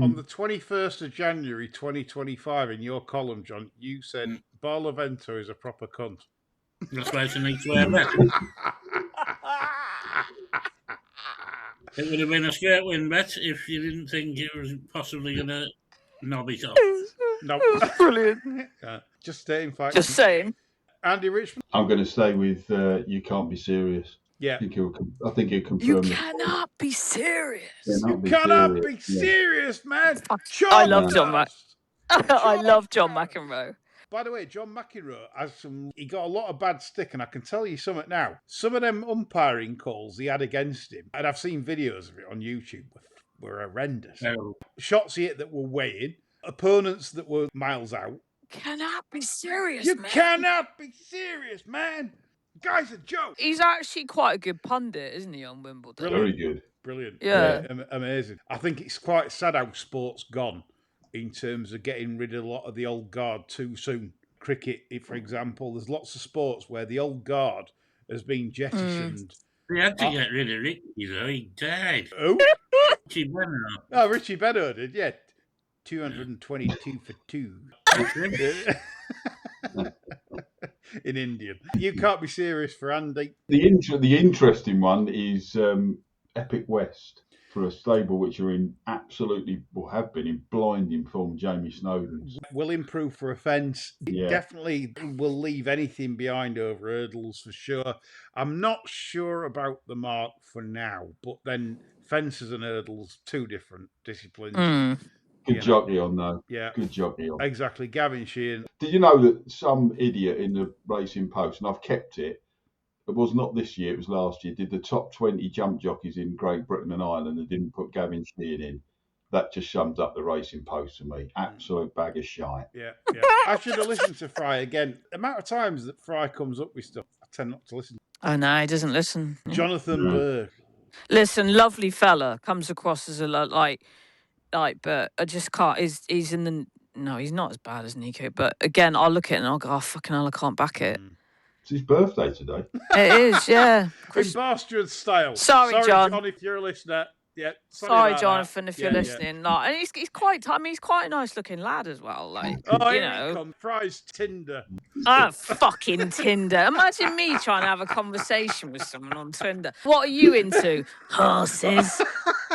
On the 21st of January 2025, in your column, John, you said Barlovento is a proper cunt. That's why it's an each way bet. It would have been a straight win bet if you didn't think it was possibly going to knob it off. No. Brilliant. Just stating facts. Just saying. Andy Richmond? I'm going to stay with You Can't Be Serious. Yeah. I think he'll confirm You it. cannot be serious. Cannot be Cannot be serious. serious, man. I love John Chalmers! I love John McEnroe. By the way, John McEnroe he got a lot of bad stick, and I can tell you something now. Some of them umpiring calls he had against him, and I've seen videos of it on YouTube, were horrendous. Oh. Shots he hit that were weighing, opponents that were miles out. Cannot be serious, You man. cannot be serious, man. Guy's a joke. He's actually quite a good pundit, isn't he, on Wimbledon? Brilliant. Very good. Brilliant. Yeah. Amazing. I think it's quite sad how sport's gone in terms of getting rid of a lot of the old guard too soon. Cricket, for example, there's lots of sports where the old guard has been jettisoned. They had to get rid of Ricky, though. He died. Oh? Richie Benner. Oh, Richie Benner did, yeah. 222 for 2. In Indian. You can't be serious for Andy. The interesting one is Epic West. for a stable which are in absolutely, or have been in blinding form, Jamie Snowden's. Will improve for a fence. Yeah. Definitely will leave anything behind over hurdles for sure. I'm not sure about the mark for now, but then fences and hurdles, two different disciplines. Good jockey on though. Yeah. Good jockey on. Exactly. Gavin Sheehan. Did you know that some idiot in the Racing Post, and I've kept it, it was not this year, it was last year, did the top 20 jump jockeys in Great Britain and Ireland and didn't put Gavin Sheehan in? That just sums up the Racing Post to me. Absolute bag of shite. Yeah. I should have listened to Fry again. The amount of times that Fry comes up with stuff, I tend not to listen. Oh, no, he doesn't listen. Jonathan Burke. Listen, lovely fella, comes across as a like, but I just can't. He's in the. No, he's not as bad as Nico. But again, I'll look at it and I'll go, oh, fucking hell, I can't back it. It's his birthday today. It is, yeah. In Bar Stewart style. Sorry, John. If you're a listener. Yeah, sorry, Jonathan, if you're listening. No, and he's quite. I mean, he's quite a nice-looking lad as well. Like, you know, Fry's Tinder. Fucking Tinder. Imagine me trying to have a conversation with someone on Tinder. What are you into? Horses.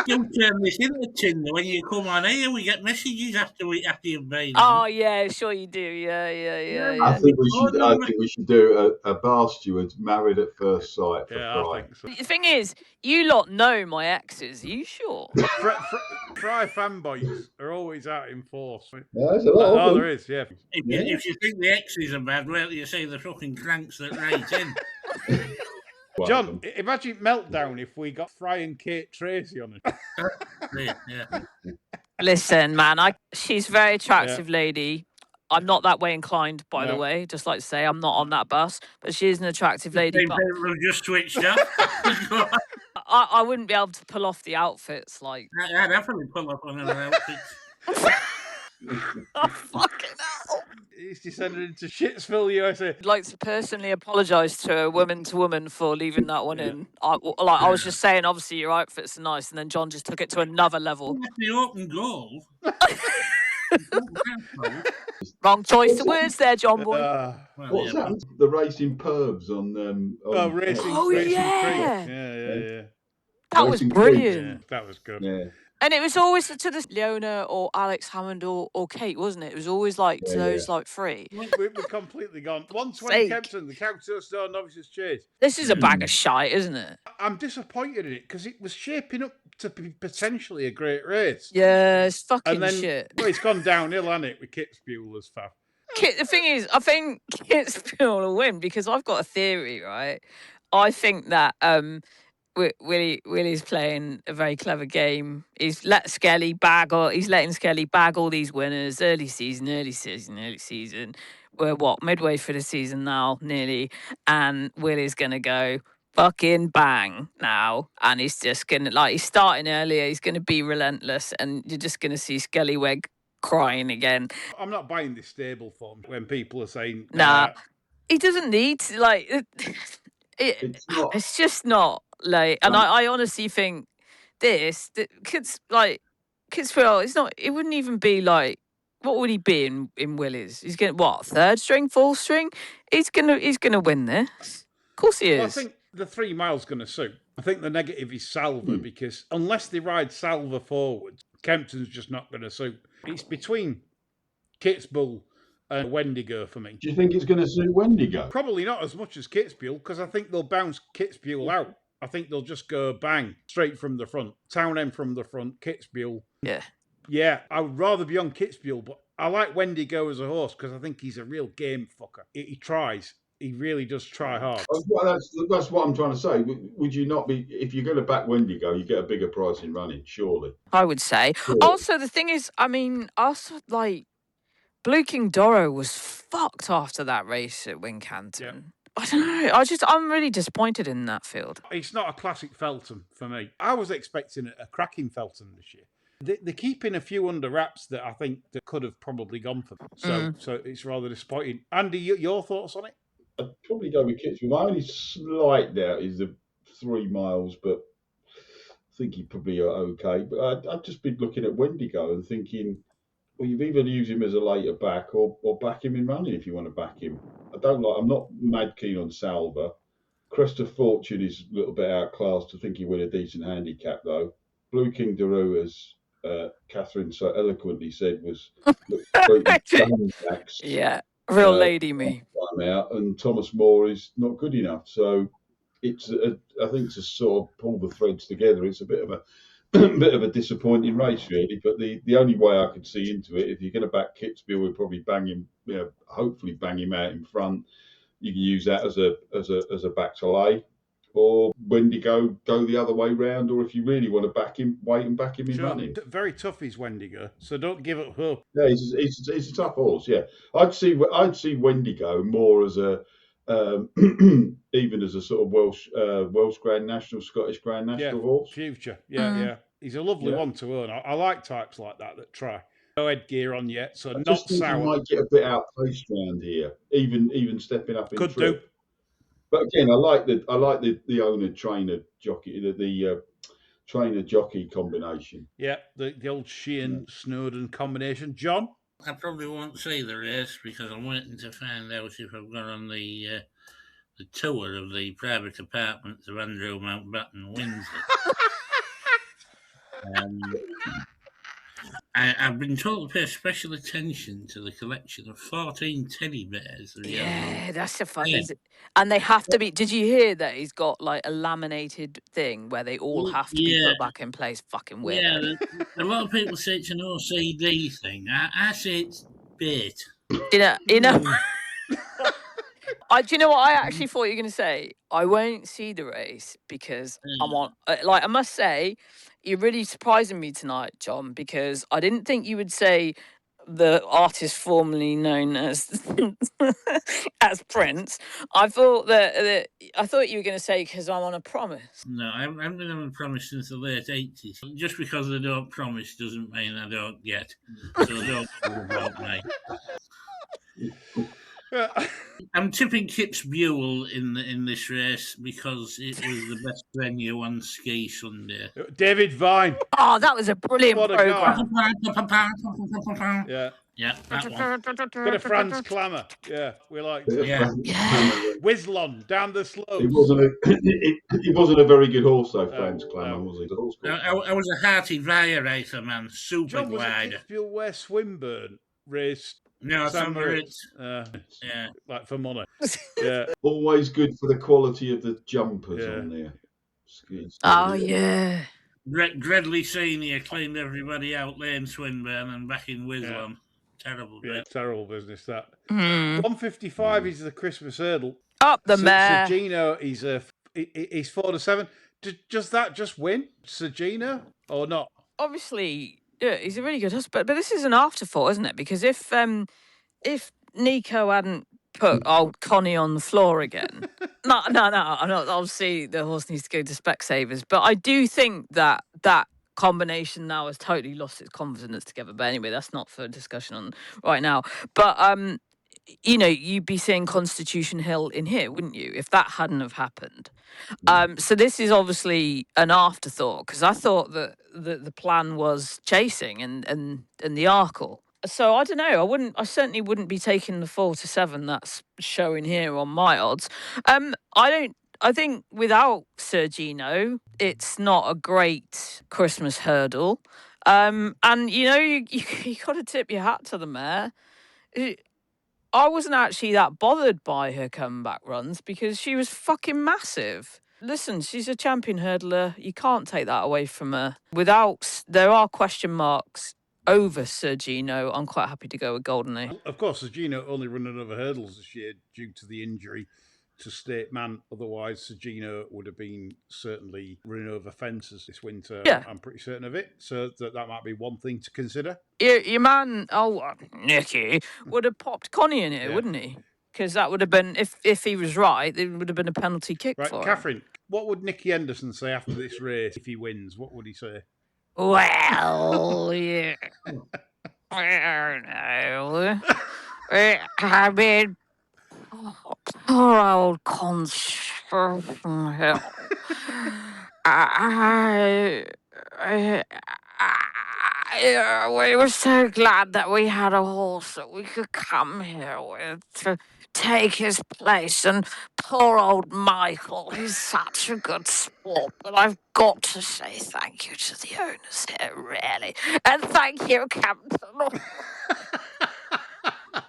You turn this into Tinder when you come on here. We get messages after you've been. Oh yeah, sure you do. Yeah. I think we should do a Bar Stewards married at first sight for Fry. I think so. The thing is, you lot know my exes. Are you sure? Fry fanboys are always out in force. There's a lot of them. There is, yeah. If you think the X's are bad, wait till you see the fucking cranks that rate in. John, imagine meltdown if we got Fry and Kate Tracy on it. Yeah. Listen, man, she's a very attractive lady. I'm not that way inclined, by the way. Just like to say, I'm not on that bus, but she is an attractive lady. We've just switched up. I wouldn't be able to pull off the outfits like. I definitely pull up on her outfits. Oh, fucking hell. He's descended into Shitsville, USA. I'd like to personally apologise to a woman for leaving that one in. I was just saying, obviously your outfits are nice, and then John just took it to another level. That's the open goal. Wrong choice of words there, John boy. What's that? The racing pervs on Racing. Oh, Racing yeah. Creek. Yeah. That was brilliant. Yeah, that was good. Yeah. And it was always to the Leona or Alex Hammond or Kate, wasn't it? It was always like to those like three. We're completely gone. 120 Kempton, the Kauto Store Novices Chase. This is a bag of shite, isn't it? I'm disappointed in it because it was shaping up to be potentially a great race. Yeah, it's fucking and then, shit. Well, it's gone downhill, hasn't it, with Kitzbühel's faff. The thing is, I think Kitzbühel will win because I've got a theory, right? I think that Willie's playing a very clever game. He's letting Skelly bag all these winners early season. We're midway through the season now, nearly, and Willie's gonna go fucking bang now, and he's just gonna he's starting earlier. He's gonna be relentless, and you're just gonna see Skellyweg crying again. I'm not buying this stable form when people are saying nah. He doesn't need to it's just not. And I honestly think Kitzbühel, it's not. It wouldn't even be like. What would he be in Willie's? He's gonna third string, fourth string. He's gonna win this. Of course he is. Well, I think the 3 mile's gonna suit. I think the negative is Salva because unless they ride Salva forwards, Kempton's just not gonna suit. It's between Kitzbühel and Wendigo for me. Do you think it's going to suit Wendigo? Probably not as much as Kitzbühel because I think they'll bounce Kitzbühel out. I think they'll just go bang straight from the front. Townend from the front, Kitzbühel. Yeah, I would rather be on Kitzbühel, but I like Wendigo as a horse because I think he's a real game fucker. He tries. He really does try hard. That's what I'm trying to say. Would you not be, if you're going to back Wendigo, you get a bigger price in running, surely? I would say. Surely. Also, the thing is, Blue King Doro was fucked after that race at Wincanton. Yeah. I don't know. I'm really disappointed in that field. It's not a classic Felton for me. I was expecting a cracking Felton this year. They're keeping a few under wraps that I think that could have probably gone for them. So it's rather disappointing. Andy, your thoughts on it? I'd probably go with Kitzbühel. My only slight doubt is the 3 miles, but I think he probably are okay. But I'd just be looking at Wendigo and thinking, well, you've either use him as a later back or back him in running if you want to back him. I'm not mad keen on Salva. Crest of Fortune is a little bit outclassed. I think he win a decent handicap though. Blue King Daru, as Cathryn so eloquently said, was completely taxed. Yeah, real lady me. Time out, and Thomas Moore is not good enough. So it's I think to sort of pull the threads together, it's a bit of a bit of a disappointing race, really. But the only way I could see into it, if you're going to back Kitzbühel, we'd probably bang him, hopefully bang him out in front. You can use that as a back to lay, or Wendigo go the other way round, or if you really want to back him, wait and back him in running. Very tough is Wendigo, so don't give up hope. Yeah, he's a tough horse. Yeah, I'd see Wendigo more as a even as a sort of Welsh Grand National, Scottish Grand National horse. Future, yeah. He's a lovely one to own. I like types like that try. No headgear on yet, so I not just think sour. he might get a bit outpaced round here, even stepping up in Could trip. do. But again, I like the owner trainer jockey, the trainer jockey combination. Yeah, the old Sheehan Snowden combination. John? I probably won't see the race because I'm waiting to find out if I've got on the tour of the private apartments of Andrew Mountbatten Windsor. I've been told to pay special attention to the collection of 14 teddy bears. Yeah, that's the fun, is it? And they have to be. Did you hear that he's got like a laminated thing where they all have to be put back in place? Fucking weird. Yeah, a lot of people say it's an OCD thing. I say it's bait. You know. Do you know what I actually thought you were going to say? I won't see the race because I'm on. I must say, you're really surprising me tonight, John, because I didn't think you would say the artist formerly known as as Prince. I thought that I thought you were going to say because I'm on a promise. No, I haven't been on a promise since the late 80s. Just because I don't promise doesn't mean I don't get. So don't worry about me. I'm tipping Kitzbühel in this race because it was the best venue on Ski Sunday. David Vine. Oh, that was a brilliant programme. Yeah. Yeah, that one. Bit of Franz Klammer. Yeah, we like it. Yeah. Whizlon down the slopes. He wasn't a very good horse, though, Franz Klammer, was he? I was a hearty Via racer, man. Super John, was wide. it Kitzbühel where Swinburne raced? No, Sam Moritz. Yeah, like for money. Yeah, always good for the quality of the jumpers on there. Oh yeah. Gredley Senior cleaned everybody out, Lane Swinburne, and back in Whizlon. Terrible. Yeah, terrible business that. 155 is the Christmas hurdle. Up the mare. Sergino, he's 4-7. Does that just win Sergino or not? Obviously, yeah, he's a really good husband, but this is an afterthought, isn't it? Because if Nico hadn't put old Connie on the floor again, no, obviously the horse needs to go to Specsavers, but I do think that combination now has totally lost its confidence together. But anyway, that's not for discussion on right now. But you'd be seeing Constitution Hill in here, wouldn't you, if that hadn't have happened? So this is obviously an afterthought because I thought that the plan was chasing and the Arkle. So I don't know. I certainly wouldn't be taking the 4-7 that's showing here on my odds. I think without Sergino, it's not a great Christmas hurdle. And you got to tip your hat to the mare. I wasn't actually that bothered by her comeback runs because she was fucking massive. Listen, she's a champion hurdler. You can't take that away from her. There are question marks over Sergino. I'm quite happy to go with Goldeneye. Of course, Sergino only running over hurdles this year due to the injury to State Man. Otherwise, Sergino would have been certainly running over fences this winter. Yeah. I'm pretty certain of it. So that might be one thing to consider. Your man, Nicky, would have popped Connie in here, wouldn't he? Because that would have been, if he was right, it would have been a penalty kick for him. Cathryn, what would Nicky Henderson say after this race if he wins? What would he say? Well, yeah. I don't know. I mean, poor old Constitution Hill. We were so glad that we had a horse that we could come here with to take his place. And poor old Michael, he's such a good sport. But I've got to say thank you to the owners here, really. And thank you, Kempton.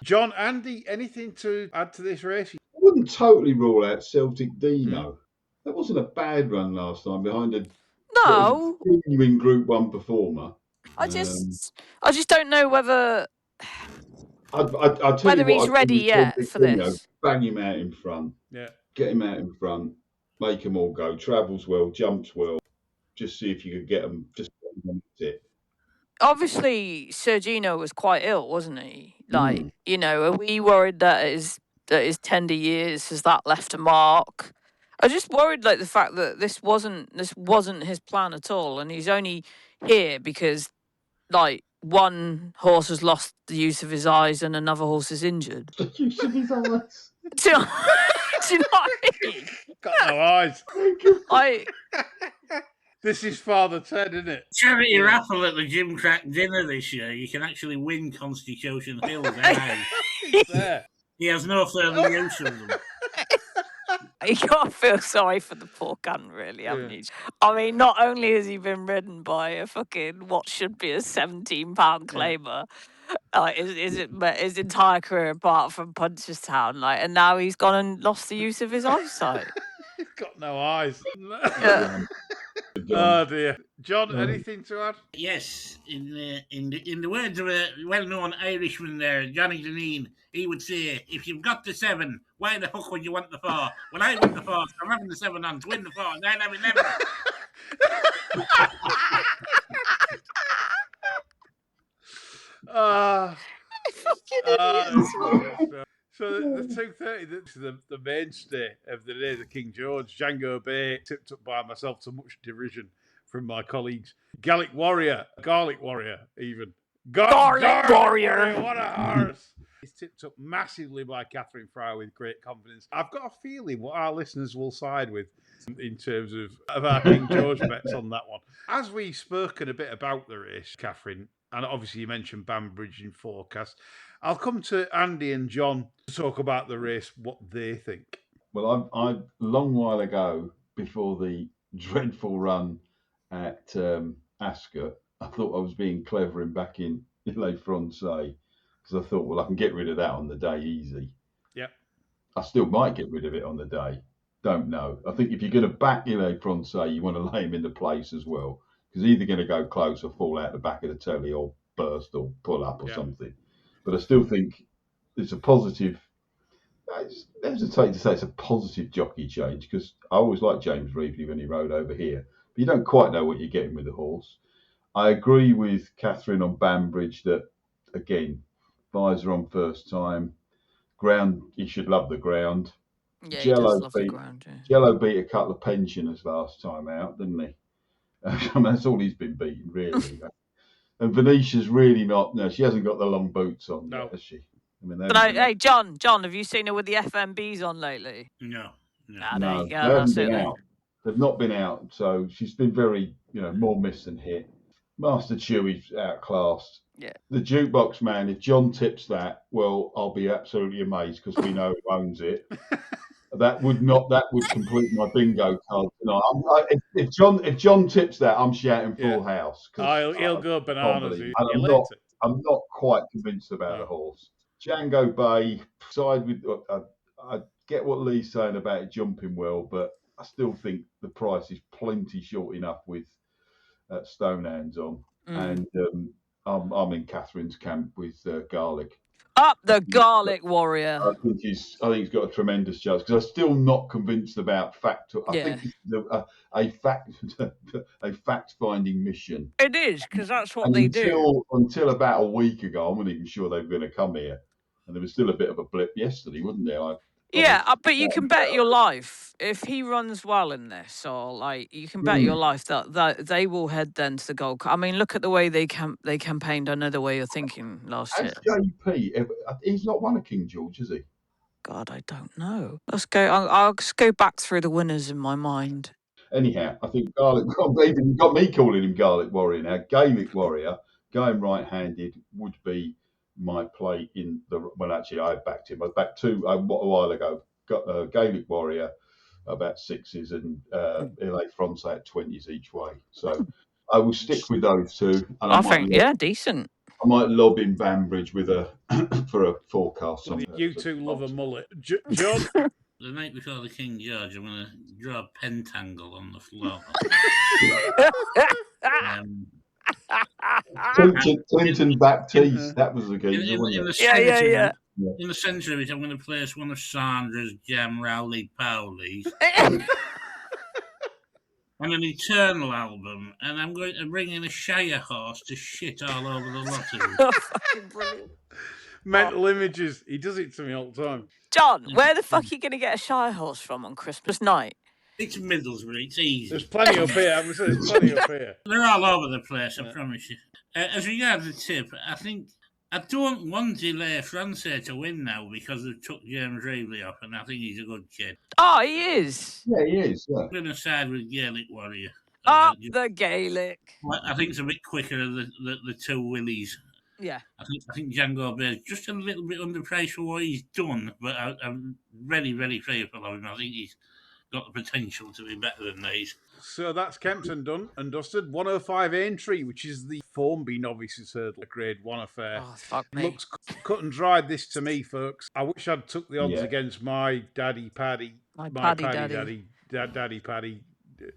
John, Andy, anything to add to this race? I wouldn't totally rule out Celtic Dino. That wasn't a bad run last time behind a No, genuine Group 1 performer. I just don't know whether I'd tell whether you what, he's I'd do ready with yet Celtic for Dino, this. bang him out in front. Yeah. Get him out in front, make them all go, travels well, jumps well. Just see if you could get them. Just it. Obviously, Sergino was quite ill, wasn't he? Like, you know, are we worried that his tender years has that left a mark? I'm just worried, like the fact that this wasn't his plan at all, and he's only here because, like, one horse has lost the use of his eyes and another horse is injured. The use of his eyes. Do you know what I mean? Got no eyes. This is Father Ted, isn't it? Charity raffle at the Jim Crack dinner this year. You can actually win Constitution Hill's eye. There. He has no further use of them. You can't feel sorry for the poor cunt, really, haven't you? I mean, not only has he been ridden by a fucking what should be a £17 claimer, his entire career apart from Punchestown, like, and now he's gone and lost the use of his eyesight. He's got no eyes. Yeah. Oh dear, John. Anything to add? Yes, in the words of a well-known Irishman there, Johnny Deneen, he would say, "If you've got the 7, why the fuck would you want the 4? When I win the 4, I'm having the 7 on to win the 4, and I'll have 11." So the 2:30, that's the mainstay of the day, the King George, Django Bay, tipped up by myself to much derision from my colleagues. Garlic Warrior, even. Garlic Warrior. What a horse. He's tipped up massively by Cathryn Fry with great confidence. I've got a feeling what our listeners will side with in terms of our King George bets on that one. As we've spoken a bit about the race, Cathryn, and obviously you mentioned Banbridge in forecast, I'll come to Andy and John to talk about the race, what they think. Well, I a long while ago, before the dreadful run at Ascot, I thought I was being clever in backing Le Francais, because I thought, well, I can get rid of that on the day easy. Yep. I still might get rid of it on the day. Don't know. I think if you're going to back Le Francais, you want to lay him in the place as well, because he's either going to go close or fall out the back of the telly or burst or pull up or something. But I still think it's a positive. I hesitate to say it's a positive jockey change, because I always liked James Reevely when he rode over here. But you don't quite know what you're getting with the horse. I agree with Cathryn on Banbridge that, again, visor on first time. Ground, he should love the ground. Yeah, he does love the ground. Yeah. Jello beat a couple of pensioners last time out, didn't he? I mean, that's all he's been beaten, really. And Venetia's really not. No, she hasn't got the long boots on, yet, has she? I mean, hey, John, have you seen her with the FMBs on lately? No. There you go. They haven't been out. They've not been out, so she's been very, more miss than hit. Master Chewy's outclassed. Yeah. The jukebox man, if John tips that, well, I'll be absolutely amazed, because we know who owns it. That would complete my bingo card tonight. If John tips that, I'm shouting full house. He'll go bananas. I'm not quite convinced about the horse. Django Bay, side with. I get what Lee's saying about it jumping well, but I still think the price is plenty short enough with Stonehands on, and I'm in Cathryn's camp with Garlic. Up the Garlic Warrior. I think he's got a tremendous chance, because I'm still not convinced about fact. I think it's a fact-finding mission. It is, because that's what they do. Until about a week ago, I wasn't even sure they were going to come here, and there was still a bit of a blip yesterday, wasn't there? But you can bet your life if he runs well in this, or you can bet your life that they will head then to the Gold Cup. I mean, look at the way they campaigned. I know the way you're thinking last year. JP, he's not won a King George, has he? God, I don't know. Let's go. I'll just go back through the winners in my mind. Anyhow, I think Garlic. You've got me calling him Garlic Warrior now. Gaelic Warrior going right-handed would be my play in the. Well, actually, I backed him. I backed two a while ago. Got Gaelic Warrior about 6s and LA Fronte at 20s each way. So I will stick with those two. And I think, yeah, decent. I might lob in Banbridge with a for a forecast. You two love a mullet. John? The night before the King George, I'm going to draw a pentangle on the floor. Clinton Baptiste, that was the geezer, wasn't it? Yeah. In the centre of it, I'm going to place one of Sandra's Jam Rowley Powley's. And an Eternal album, and I'm going to bring in a Shire horse to shit all over the lottery. Fucking brilliant. Mental images. He does it to me all the time. John, where the fuck are you going to get a Shire horse from on Christmas night? It's Middlesbrough, it's easy. There's plenty up here. There's plenty up here. They're all over the place, I promise you. As regards the tip, I don't want Delay Francais to win now because they took James Reevely off, and I think he's a good kid. Oh, he is. Yeah, he is. Yeah. I'm going to side with Gaelic Warrior. Up the Gaelic. I think it's a bit quicker than the two Willies. Yeah. I think Django Bear's just a little bit underpriced for what he's done, but I'm very, very fearful of him. I think he's got the potential to be better than these. So that's Kempton done and dusted. 105 Aintree, which is the Formby Novices Hurdle Grade 1 affair. Oh, fuck me. Looks cut and dried this to me, folks. I wish I'd took the odds against my Daddy Paddy. My Paddy Daddy. Daddy Paddy.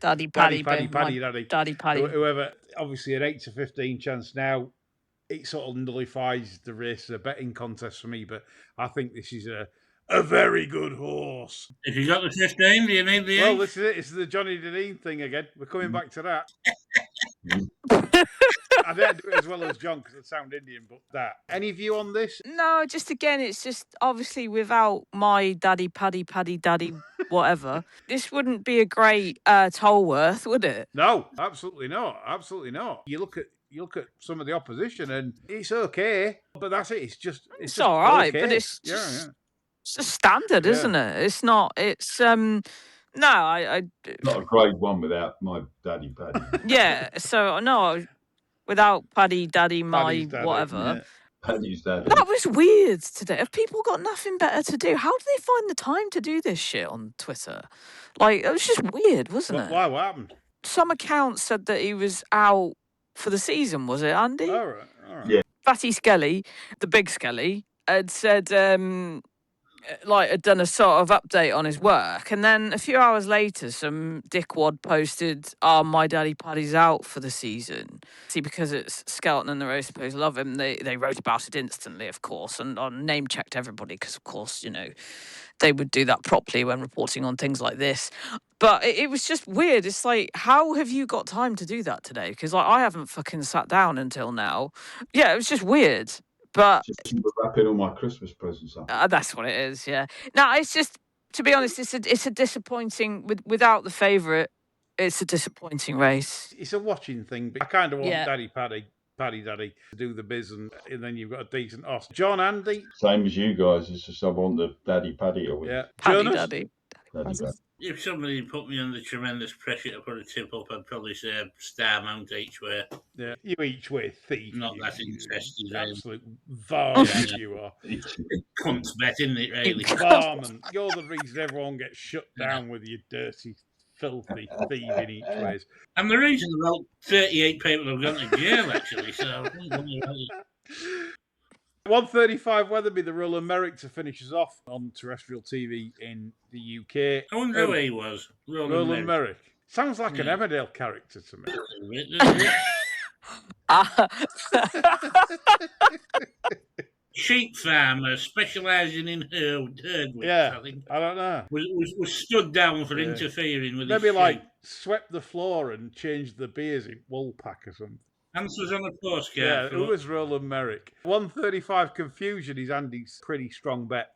Daddy Paddy. Daddy Paddy. Whoever, obviously an 8 to 15 chance now. It sort of nullifies the race, a betting contest for me, but I think this is a very good horse. If you got the 15, do you need the 8? Well, this is it. It's the Johnny Deneen thing again. We're coming back to that. I didn't do it as well as John because it sound Indian, but that. Any view on this? No, just again, it's just obviously without my Daddy Paddy Daddy whatever, this wouldn't be a great Tolworth, would it? No, absolutely not. Absolutely not. You look at some of the opposition and it's okay, but that's it. It's just all right, okay. but it's just, it's a standard, isn't it? It's not. It's no, I not a grade 1 without my Daddy Paddy. Yeah, so no, without Paddy Daddy my Daddy, whatever. Yeah. Paddy's Daddy. That was weird today. Have people got nothing better to do? How do they find the time to do this shit on Twitter? Like, it was just weird, wasn't it? Why? What happened? Some account said that he was out for the season, was it, Andy? All right. Yeah. Fatty Skelly, the big Skelly, had said, had done a sort of update on his work. And then a few hours later, some dickwad posted, my Daddy Paddy's out for the season. See, because it's Skelton and the Rose Suppose Love Him, they wrote about it instantly, of course, and name-checked everybody because, of course, they would do that properly when reporting on things like this. But it was just weird. It's like, how have you got time to do that today? Because I haven't fucking sat down until now. Yeah, it was just weird. But just wrapping all my Christmas presents up. That's what it is. Yeah. No, it's just, to be honest, it's a disappointing without the favourite. It's a disappointing race. It's a watching thing, but I kind of want Yeah. Paddy Daddy to do the biz, and then you've got a decent horse. John, Andy, Same as you guys. It's just I want the Daddy Paddy to win. yeah, Paddy Jonas? Daddy. Daddy Paddy. If somebody put me under tremendous pressure to put a tip up, I'd probably say Star Mount each way. Yeah, you each way thief. Not that interested, really. Absolute varmint you are. Cunt bet, isn't it, really? Varmint. You're the reason everyone gets shut down with your dirty, filthy thieving each ways. And the reason about 38 people have gone to jail, actually, so... 135 Wetherby, the Rowland Meyrick to finish us off on terrestrial TV in the UK. I wonder who he was. Rowland Meyrick. Sounds like an Emmerdale character to me. Sheep farmer specialising in herd whips, Yeah, I think. I don't know. Was stood down for interfering with Maybe his like sheep. swept the floor and changed the beers in Woolpack or something. Answers on a postcard. Yeah, it was Rowland Meyrick. 135 Confusion is Andy's pretty strong bet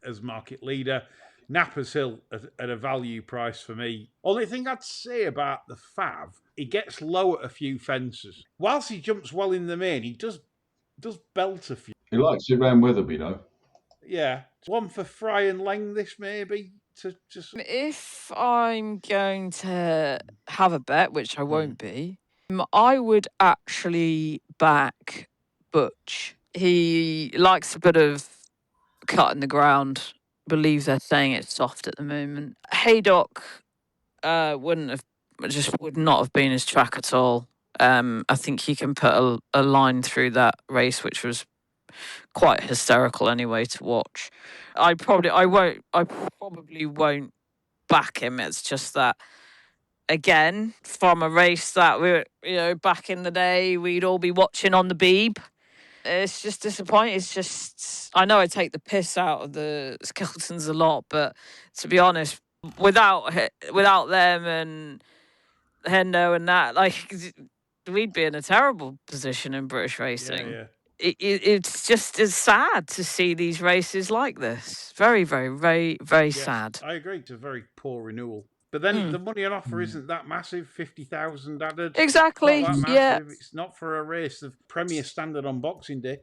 as market leader. Nappers Hill at a value price for me. Only thing I'd say about the Fav, he gets low at a few fences. Whilst he jumps well in the main, he does belt a few. He likes it round Wetherby, though. Yeah. One for Fry and Lang, this maybe. To just... If I'm going to have a bet, which I won't be, I would actually back Butch. He likes a bit of cut in the ground. Believe they're saying it's soft at the moment. Haydock would not have been his track at all. I think he can put a line through that race, which was quite hysterical anyway to watch. I probably won't back him. It's just that, again, from a race that back in the day we'd all be watching on the Beeb. It's just disappointing. It's just, I know I take the piss out of the Skeletons a lot, but to be honest, without them and Hendo and that, like, we'd be in a terrible position in British racing. Yeah. It's sad to see these races like this. Very, very, very, very sad. I agree. It's a very poor renewal. But then the money on offer isn't that massive. 50,000 added. Exactly. It's not that yeah. massive. It's not for a race of Premier Standard on Boxing Day.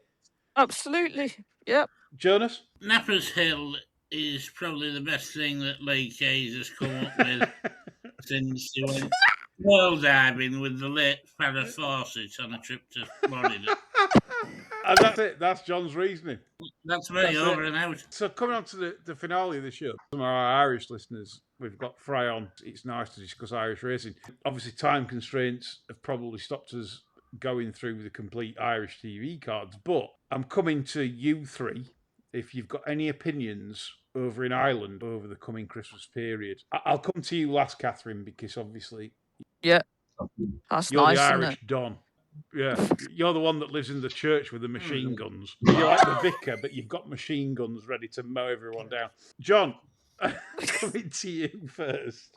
Absolutely. Yep. Jonas? Nappers Hill is probably the best thing that Lee Case has come up with since he went world diving with the late Farrah Fawcett on a trip to Florida. And that's it. That's John's reasoning. That's me, over and out. So coming on to the finale of the show, some of our Irish listeners, we've got Fry on. It's nice to discuss Irish racing. Obviously, time constraints have probably stopped us going through the complete Irish TV cards, but I'm coming to you three. If you've got any opinions over in Ireland over the coming Christmas period, I'll come to you last, Cathryn, because obviously, yeah, that's you're nice, the Irish isn't it? Don. Yeah, you're the one that lives in the church with the machine guns. You're like the vicar, but you've got machine guns ready to mow everyone down. John, coming to you first.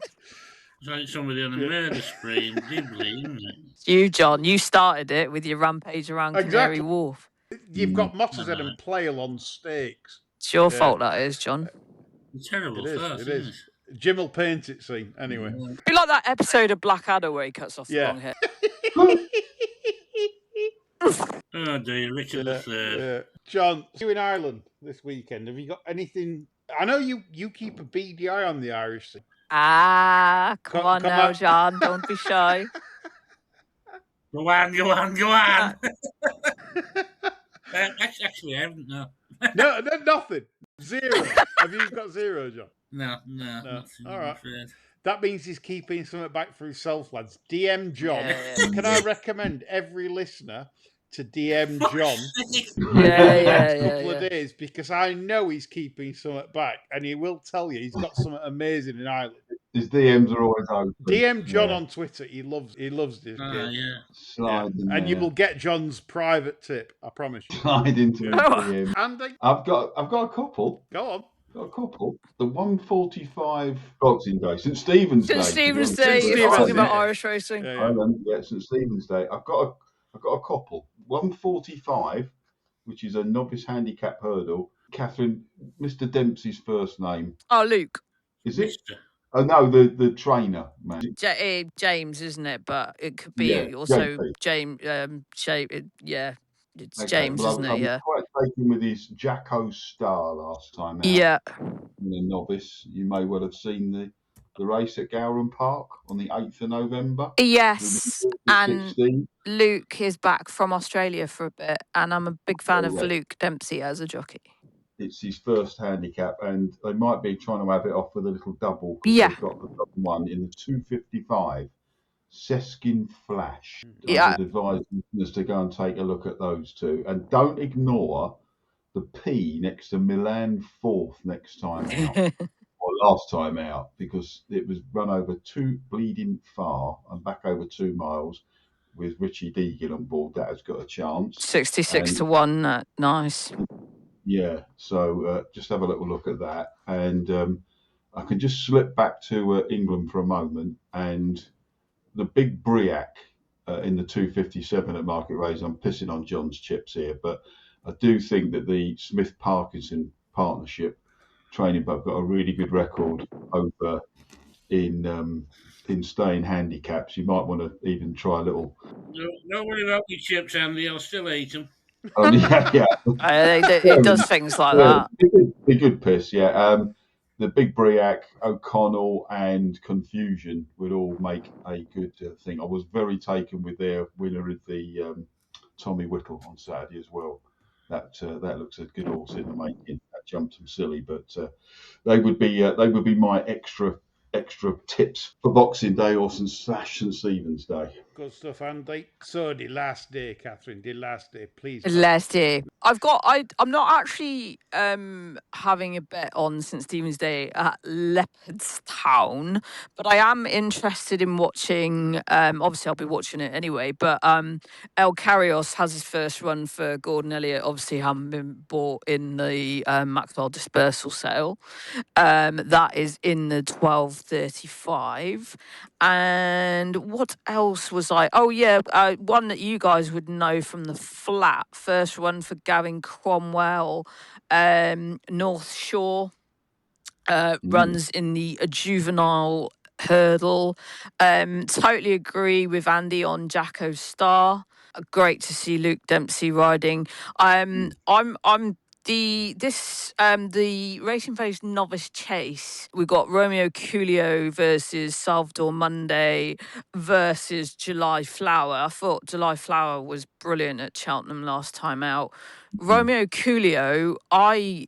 It's like somebody on a murder spree in Dibley, isn't it? You, John, you started it with your rampage around Canary Wharf. You've got Mottershead and Playle on stakes. It's your fault, that is, John. It's terrible. It is. Jim will paint it, see. Anyway. It'd be like that episode of Blackadder where he cuts off the long hair. Oh dear, Richard III. John, you in Ireland this weekend. Have you got anything? I know you keep a beady eye on the Irish thing. Come on now, John. Don't be shy. Go on. Actually, I haven't, no. No, nothing. Zero. Have you got zero, John? No. All right. That means he's keeping something back for himself, lads. DM John. Yeah. Can I recommend every listener to DM John a couple of days, because I know he's keeping something back, and he will tell you he's got something amazing in Ireland. His DMs are always open. DM John on Twitter. He loves this game. Slide in and there. you will get John's private tip. I promise you. Slide into his DM. Andy, I've got a couple. Go on. Got a couple. The 145 Boxing Day, St Stephen's Day. St Stephen's Day. You're talking about Irish racing. Yeah, St Stephen's Day. I've got a couple. 145, which is a novice handicap hurdle. Cathryn, Mr. Dempsey's first name. Oh, Luke. Is it? Oh no, the trainer, man. James, isn't it? But it could be also James. It's okay, James, isn't it? I'm quite taken with his Jacko Star last time out. Yeah. In a novice, you may well have seen the race at Gowran Park on the 8th of November. Yes, and Luke is back from Australia for a bit, and I'm a big fan of Luke Dempsey as a jockey. It's his first handicap, and they might be trying to have it off with a little double. Yeah. They've got the double one in the 255. Seskin Flash. Yeah. I would advise listeners to go and take a look at those two. And don't ignore the P next to Milan 4th next time out. Or last time out, because it was run over too bleeding far and back over 2 miles with Richie Deegan on board. That has got a chance. 66 to 1. Nice. Yeah, so just have a little look at that. And I can just slip back to England for a moment. And the big Briac in the 257 at Market Race, I'm pissing on John's chips here, but I do think that the Smith-Parkinson partnership training club got a really good record over in staying handicaps. You might want to even try a little. Don't worry about your chips, Andy. I'll still eat them. Yeah. It does things like that. Be good piss, yeah. the Big Briac, O'Connell, and Confusion would all make a good thing. I was very taken with their winner of the Tommy Whittle on Saturday as well. That looks a good horse in the making. That jumped some silly, but they would be my extra tips for Boxing Day or St Stephen's Day. Good stuff, Andy. So the last day, Cathryn, the last day, please. Last day. I'm not actually having a bet on St Stephen's Day at Leopardstown, but I am interested in watching, obviously I'll be watching it anyway, but El Carrios has his first run for Gordon Elliott, obviously having been bought in the Maxwell dispersal sale. That is in the 12:35. And what else was I? Oh yeah, one that you guys would know from the flat. First one for Gavin Cromwell, North Shore. Runs in the juvenile hurdle. Totally agree with Andy on Jacko Star. Great to see Luke Dempsey riding. The Racing Face Novice Chase. We got Romeo Coolio versus Salvador Monday versus July Flower. I thought July Flower was brilliant at Cheltenham last time out. Romeo Coolio, I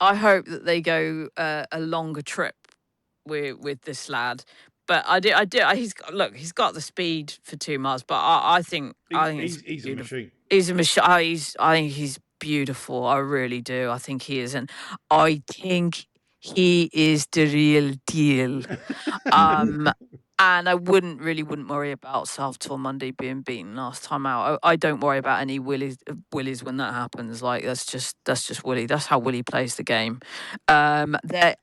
hope that they go a longer trip with this lad. But he's got the speed for 2 miles. But I think he's a machine. He's a machine. I think he's beautiful. I really do. I think he is, and I think he is the real deal. And I wouldn't worry about Salvatore Monday being beaten last time out. I don't worry about any Willies when that happens. Like that's just Willie. That's how Willie plays the game. There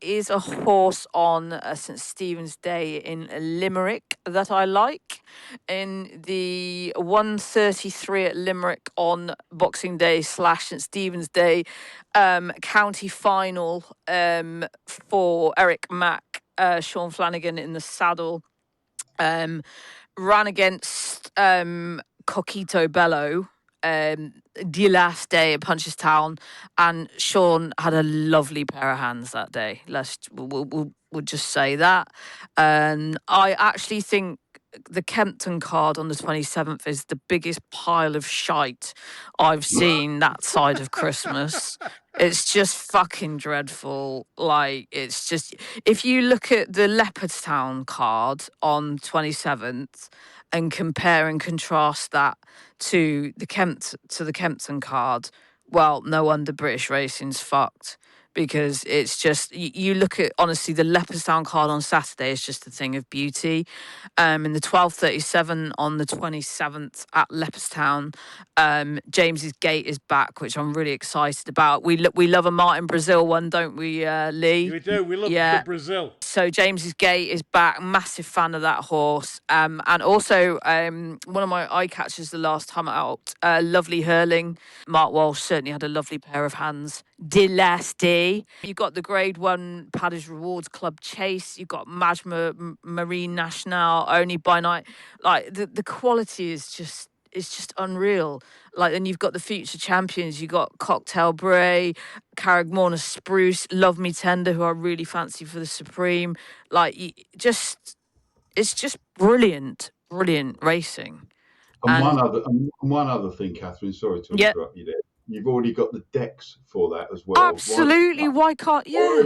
is a horse on St Stephen's Day in Limerick that I like. In the 1:33 at Limerick on Boxing Day / St Stephen's Day, county final for Eric Mack. Sean Flanagan in the saddle, ran against Coquito Bello the last day at Punchestown, and Sean had a lovely pair of hands that day. We'll just say that. And I actually think the Kempton card on the 27th is the biggest pile of shite I've seen that side of Christmas. It's just fucking dreadful. Like, it's just, if you look at the Leopardstown card on 27th and compare and contrast that to the Kempton card, well, no wonder British racing's fucked. Because it's just, you look at, honestly, the Leopardstown card on Saturday is just a thing of beauty. In the 12:37 on the 27th at Leopardstown, James's Gate is back, which I'm really excited about. We love a Martin Brazil one, don't we, Lee? We do. We love the Brazil. So James's Gate is back. Massive fan of that horse. And also one of my eye catchers the last time out, Lovely Hurling. Mark Walsh certainly had a lovely pair of hands. Last day. You've got the Grade 1 Paddy's Rewards Club Chase. You've got Majma Marine National, Only by Night. Like the quality is just unreal. Like, then you've got the future champions. You've got Cocktail Bray, Carrickmorna Spruce, Love Me Tender, who I really fancy for the Supreme. Like, it's just brilliant racing. And one other thing, Cathryn, sorry to interrupt you there. You've already got the decks for that as well. Absolutely. Why can't? Yeah.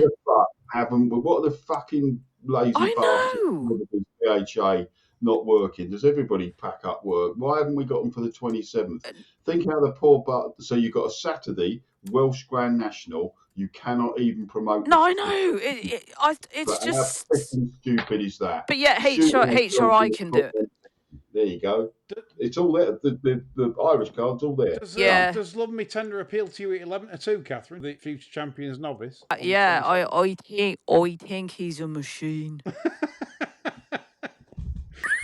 What are the fucking lazy bastards? PHA not working. Does everybody pack up work? Why haven't we got them for the 27th? Think how the poor so you've got a Saturday Welsh Grand National. You cannot even promote. No, I know. It's just how stupid is that? But yeah, HRI can do it. There you go. It's all there. The Irish card's all there. Does Love Me Tender appeal to you at 11-2, Cathryn, the future champions novice? I think he's a machine.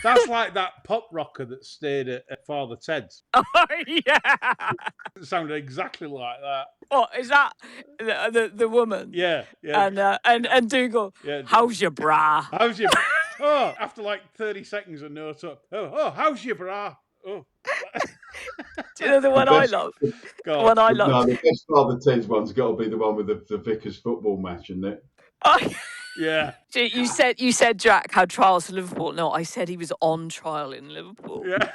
That's like that pop rocker that stayed at Father Ted's. Oh yeah, it sounded exactly like that. What is that? The woman? Yeah. And Dougal. Yeah. How's your bra? How's your? Oh, after like 30 seconds of no talk. Oh, how's your bra? Oh. Do you know the one I love? The one I love. No, the best Father Ted's one's got to be the one with the Vickers football match, isn't it? Yeah. You said Jack had trials in Liverpool. No, I said he was on trial in Liverpool. Yeah.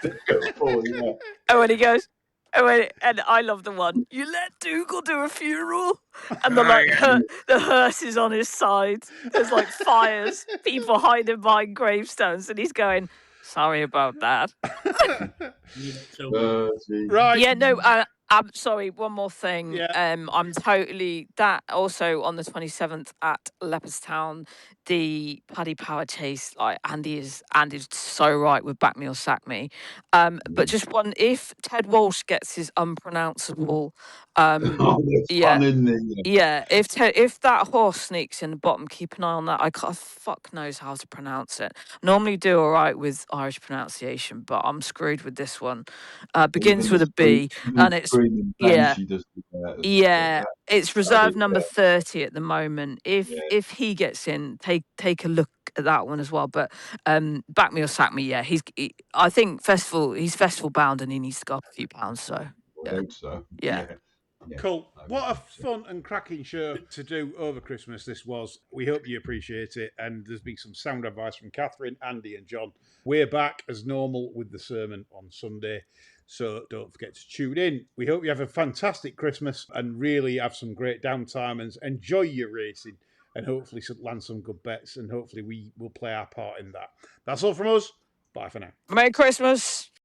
And when he goes, and I love the one, you let Dougal do a funeral, and the hearse is on his side. There's like fires, people hiding behind gravestones, and he's going, sorry about that. Right. Yeah, no, I'm sorry, one more thing. Yeah. I'm totally that also on the 27th at Leopardstown, the Paddy Power chase, like Andy's so right with Back Me or Sack Me. But just one, if Ted Walsh gets his unpronounceable yeah. Fun, isn't it? Yeah, if that horse sneaks in the bottom, keep an eye on that. I can't, fuck knows how to pronounce it. Normally do all right with Irish pronunciation, but I'm screwed with this one. Begins with a B, and it's it's reserve number 30 at the moment. If he gets in, take a look at that one as well. But Back Me or Sack Me, yeah, I think he's festival bound and he needs to go up a few pounds. So I hope so. Yeah. Cool. What a fun and cracking show to do over Christmas this was. We hope you appreciate it. And there's been some sound advice from Cathryn, Andy and John. We're back as normal with the sermon on Sunday. So don't forget to tune in. We hope you have a fantastic Christmas and really have some great downtime and enjoy your racing and hopefully land some good bets. And hopefully we will play our part in that. That's all from us. Bye for now. Merry Christmas.